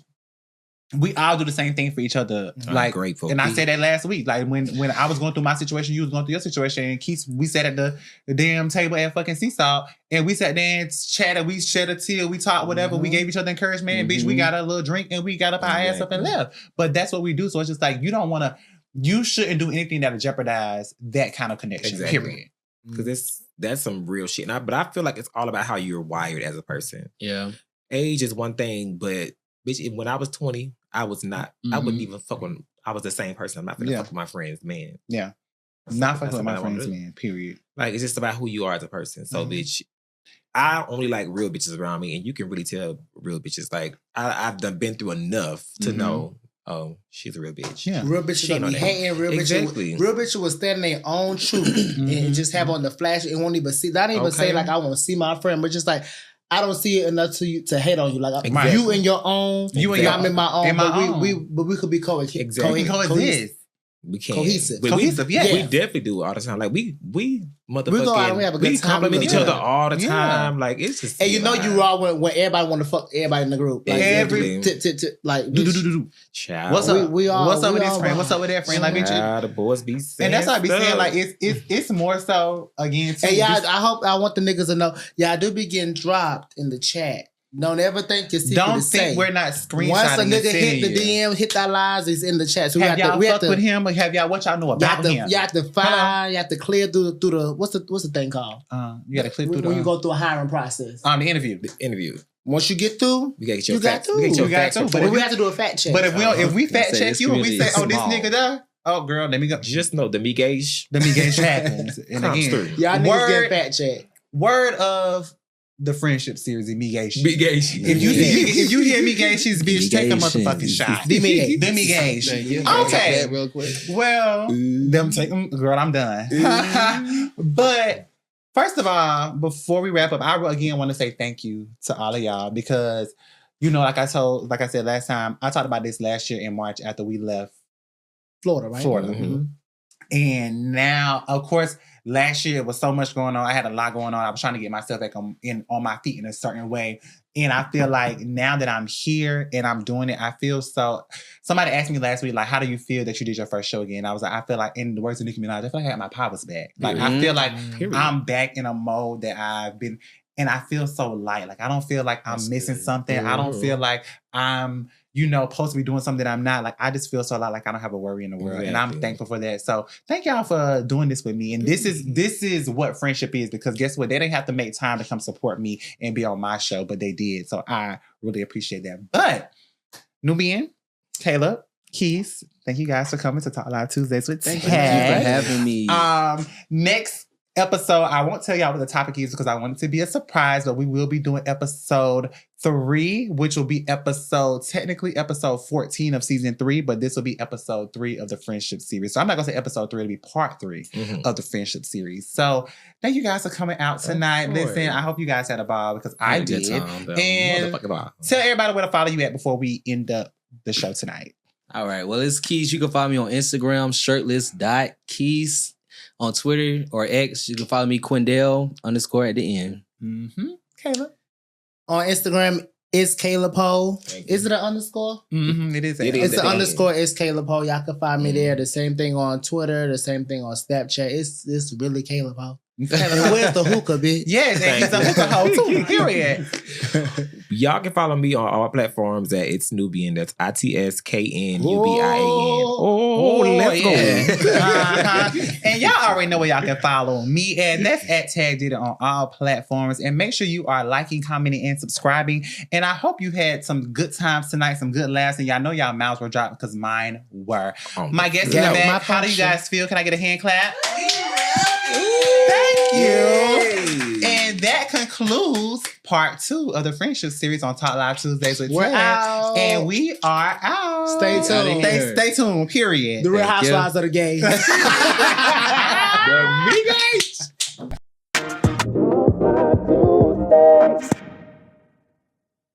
[SPEAKER 2] We all do the same thing for each other.
[SPEAKER 3] I'm
[SPEAKER 2] Like,
[SPEAKER 3] grateful.
[SPEAKER 2] and I said that last week. Like when I was going through my situation, you was going through your situation, and Keith, we sat at the damn table at fucking Seesaw, and we sat there and chatted. We shed a tear. We talked whatever. We gave each other encouragement. And bitch, we got a little drink and we got up our ass up and left. But that's what we do. So it's just like you shouldn't do anything that'll jeopardize that kind of connection.
[SPEAKER 3] Exactly.
[SPEAKER 2] Period.
[SPEAKER 3] Because that's some real shit. But I feel like it's all about how you're wired as a person.
[SPEAKER 5] Yeah.
[SPEAKER 3] Age is one thing, but bitch, when I was 20, I was not. I wouldn't even fuck with. I was the same person. I'm not gonna fuck with my friends, man.
[SPEAKER 2] Yeah.
[SPEAKER 3] That's
[SPEAKER 2] Not fucking with my
[SPEAKER 3] what I wanna
[SPEAKER 2] friends,
[SPEAKER 3] do.
[SPEAKER 2] man. Period.
[SPEAKER 3] Like it's just about who you are as a person. So, bitch, I only like real bitches around me, and you can really tell real bitches. Like I've done been through enough to know. Oh, she's a real bitch.
[SPEAKER 2] Yeah.
[SPEAKER 4] Real bitches
[SPEAKER 3] She ain't
[SPEAKER 4] don't be
[SPEAKER 3] on that.
[SPEAKER 4] hating.
[SPEAKER 3] Exactly.
[SPEAKER 4] Real bitches will stand their own truth and just have on the flash and won't even see. Not even say
[SPEAKER 3] Okay.
[SPEAKER 4] like I want to see my friend, but just like I don't see it enough to hate on you. Like
[SPEAKER 3] Exactly.
[SPEAKER 4] you in your own,
[SPEAKER 2] You in
[SPEAKER 4] I'm
[SPEAKER 2] your-
[SPEAKER 4] in my own.
[SPEAKER 2] in my
[SPEAKER 4] but
[SPEAKER 2] own.
[SPEAKER 4] we could be coexist.
[SPEAKER 3] Exactly.
[SPEAKER 2] Coexist.
[SPEAKER 3] We can't.
[SPEAKER 4] Cohesive.
[SPEAKER 3] But
[SPEAKER 2] Cohesive, yeah.
[SPEAKER 3] We definitely do it all the time. Like we motherfucking.
[SPEAKER 4] We go out and we have a good time.
[SPEAKER 3] compliment
[SPEAKER 4] We
[SPEAKER 3] each
[SPEAKER 4] look
[SPEAKER 3] other
[SPEAKER 4] good.
[SPEAKER 3] all the
[SPEAKER 2] Yeah.
[SPEAKER 3] time. Like it's just.
[SPEAKER 4] And you know you raw when everybody want to fuck everybody in the group. Like
[SPEAKER 3] Exactly.
[SPEAKER 4] like
[SPEAKER 2] Do.
[SPEAKER 3] Child.
[SPEAKER 2] What's up?
[SPEAKER 4] We all-
[SPEAKER 2] What's up
[SPEAKER 4] we
[SPEAKER 2] with this
[SPEAKER 4] all
[SPEAKER 2] friend?
[SPEAKER 4] raw.
[SPEAKER 2] What's up with that friend? Like, bitch,
[SPEAKER 3] Child, the boys be saying
[SPEAKER 2] and that's what I be saying.
[SPEAKER 3] stuff.
[SPEAKER 2] Like, it's more so again. Too,
[SPEAKER 4] And y'all,
[SPEAKER 2] just-
[SPEAKER 4] I want the niggas to know, y'all do be getting dropped in the chat. Don't ever think your secret
[SPEAKER 2] don't
[SPEAKER 4] is
[SPEAKER 2] think
[SPEAKER 4] safe.
[SPEAKER 2] we're not screenshotting.
[SPEAKER 4] Once a
[SPEAKER 2] and
[SPEAKER 4] nigga hit
[SPEAKER 2] sending
[SPEAKER 4] the
[SPEAKER 2] you.
[SPEAKER 4] DM, hit that lives, he's in the chat. So
[SPEAKER 2] Have y'all
[SPEAKER 4] we have
[SPEAKER 2] fucked
[SPEAKER 4] to,
[SPEAKER 2] with him, or have y'all what y'all know about him?
[SPEAKER 4] you have to find, you have to clear through the what's the thing called?
[SPEAKER 2] You got to click through
[SPEAKER 4] when you go through a hiring process.
[SPEAKER 2] the interview.
[SPEAKER 3] The interview.
[SPEAKER 4] Once you get through,
[SPEAKER 3] We gotta get your
[SPEAKER 4] you got
[SPEAKER 3] facts.
[SPEAKER 4] to.
[SPEAKER 3] We gotta get your
[SPEAKER 2] You got
[SPEAKER 3] facts
[SPEAKER 2] to,
[SPEAKER 3] report.
[SPEAKER 2] but
[SPEAKER 4] But
[SPEAKER 2] if
[SPEAKER 4] we have to do a fact check.
[SPEAKER 2] But if we fact
[SPEAKER 5] say
[SPEAKER 2] check
[SPEAKER 5] this
[SPEAKER 2] you and we
[SPEAKER 5] community
[SPEAKER 2] say,
[SPEAKER 5] is
[SPEAKER 2] oh, this
[SPEAKER 5] small.
[SPEAKER 2] nigga there, oh girl, let me go.
[SPEAKER 3] Just know the me gauge.
[SPEAKER 2] Let me gauge happens. And
[SPEAKER 3] Comes
[SPEAKER 2] again,
[SPEAKER 3] through.
[SPEAKER 4] y'all niggas
[SPEAKER 2] word-
[SPEAKER 4] get fact check.
[SPEAKER 2] word of the friendship series, Migation.
[SPEAKER 3] Me gauge.
[SPEAKER 2] If you hear Migation's bitch, take a
[SPEAKER 5] Migation.
[SPEAKER 2] motherfucking shot.
[SPEAKER 4] The Migation.
[SPEAKER 2] The Migation.
[SPEAKER 5] Thank you.
[SPEAKER 2] Okay.
[SPEAKER 5] That real quick.
[SPEAKER 2] Well, them take them, girl. I'm done. But first of all, before we wrap up, I again want to say thank you to all of y'all because like I said last time, I talked about this last year in March after we left
[SPEAKER 4] Florida, right?
[SPEAKER 2] Florida.
[SPEAKER 3] Mhm.
[SPEAKER 2] And now, of course, last year was so much going on. I had a lot going on. I was trying to get myself back on my feet in a certain way. And I feel like now that I'm here and I'm doing it, I feel so. Somebody asked me last week, like, how do you feel that you did your first show again? I was like, I feel like, in the words of Nicki Minaj, I feel like I got my powers back. Like, I feel like
[SPEAKER 3] Period.
[SPEAKER 2] I'm back in a mode that I've been, and I feel so light. Like, I don't feel like I'm
[SPEAKER 3] That's
[SPEAKER 2] missing
[SPEAKER 3] good.
[SPEAKER 2] something. I don't feel like I'm, supposed to be doing something that I'm not. Like, I just feel so light, like I don't have a worry in the world. And I'm
[SPEAKER 3] Exactly.
[SPEAKER 2] thankful for that. So thank y'all for doing this with me. And this is what friendship is, because guess what? They didn't have to make time to come support me and be on my show, but they did. So I really appreciate that. But Knubian, Caleb, Quis, thank you guys for coming to Talk Live Tuesdays with
[SPEAKER 5] Thank you
[SPEAKER 2] Tag.
[SPEAKER 5] for having me.
[SPEAKER 2] Next episode, I won't tell y'all what the topic is because I want it to be a surprise, but we will be doing episode 3, which will be technically episode 14 of season 3, but this will be episode 3 of the friendship series. So I'm not gonna say episode 3, it'll be part 3 of the friendship series. So thank you guys for coming out tonight.
[SPEAKER 3] course.
[SPEAKER 2] Listen, I hope you guys had a ball because I
[SPEAKER 3] Had a good
[SPEAKER 2] did.
[SPEAKER 3] time, though.
[SPEAKER 2] And
[SPEAKER 3] Motherfucking ball.
[SPEAKER 2] tell everybody where to follow you at before we end up the show tonight.
[SPEAKER 5] All right. Well, it's Keys. You can follow me on Instagram, shirtless.keys. On Twitter or X, you can follow me, Quindell _ at the end.
[SPEAKER 2] Caleb.
[SPEAKER 4] On Instagram, it's Caleb Ho.
[SPEAKER 3] Thank you.
[SPEAKER 4] Is it an underscore?
[SPEAKER 2] It is.
[SPEAKER 3] It is.
[SPEAKER 4] It's an
[SPEAKER 3] the
[SPEAKER 4] underscore. It's Caleb Ho. Y'all can find me there. The same thing on Twitter. The same thing on Snapchat. It's really Caleb Ho. And where's the hookah, bitch?
[SPEAKER 2] Yes, and he's a hookah hoe too. Period.
[SPEAKER 3] Y'all can follow me on all platforms at It's Knubian. That's ITSKNUBIAN. Oh, let's go.
[SPEAKER 2] And y'all already know where y'all can follow me at. That's at Tag Did It on all platforms. And make sure you are liking, commenting, and subscribing. And I hope you had some good times tonight, some good laughs. And y'all know y'all mouths were dropped because mine were. My guests in the
[SPEAKER 4] Yeah,
[SPEAKER 2] back,
[SPEAKER 4] my
[SPEAKER 2] how do you
[SPEAKER 4] function.
[SPEAKER 2] guys feel? Can I get a hand clap? Thank you. And that concludes part 2 of the friendship series on Talk Live Tuesdays with
[SPEAKER 4] We're
[SPEAKER 2] Tag.
[SPEAKER 4] out.
[SPEAKER 2] And we are out.
[SPEAKER 4] Stay tuned.
[SPEAKER 2] Stay tuned, period.
[SPEAKER 4] The Real
[SPEAKER 5] Thank you.
[SPEAKER 4] Housewives of the Game.
[SPEAKER 3] The Migos.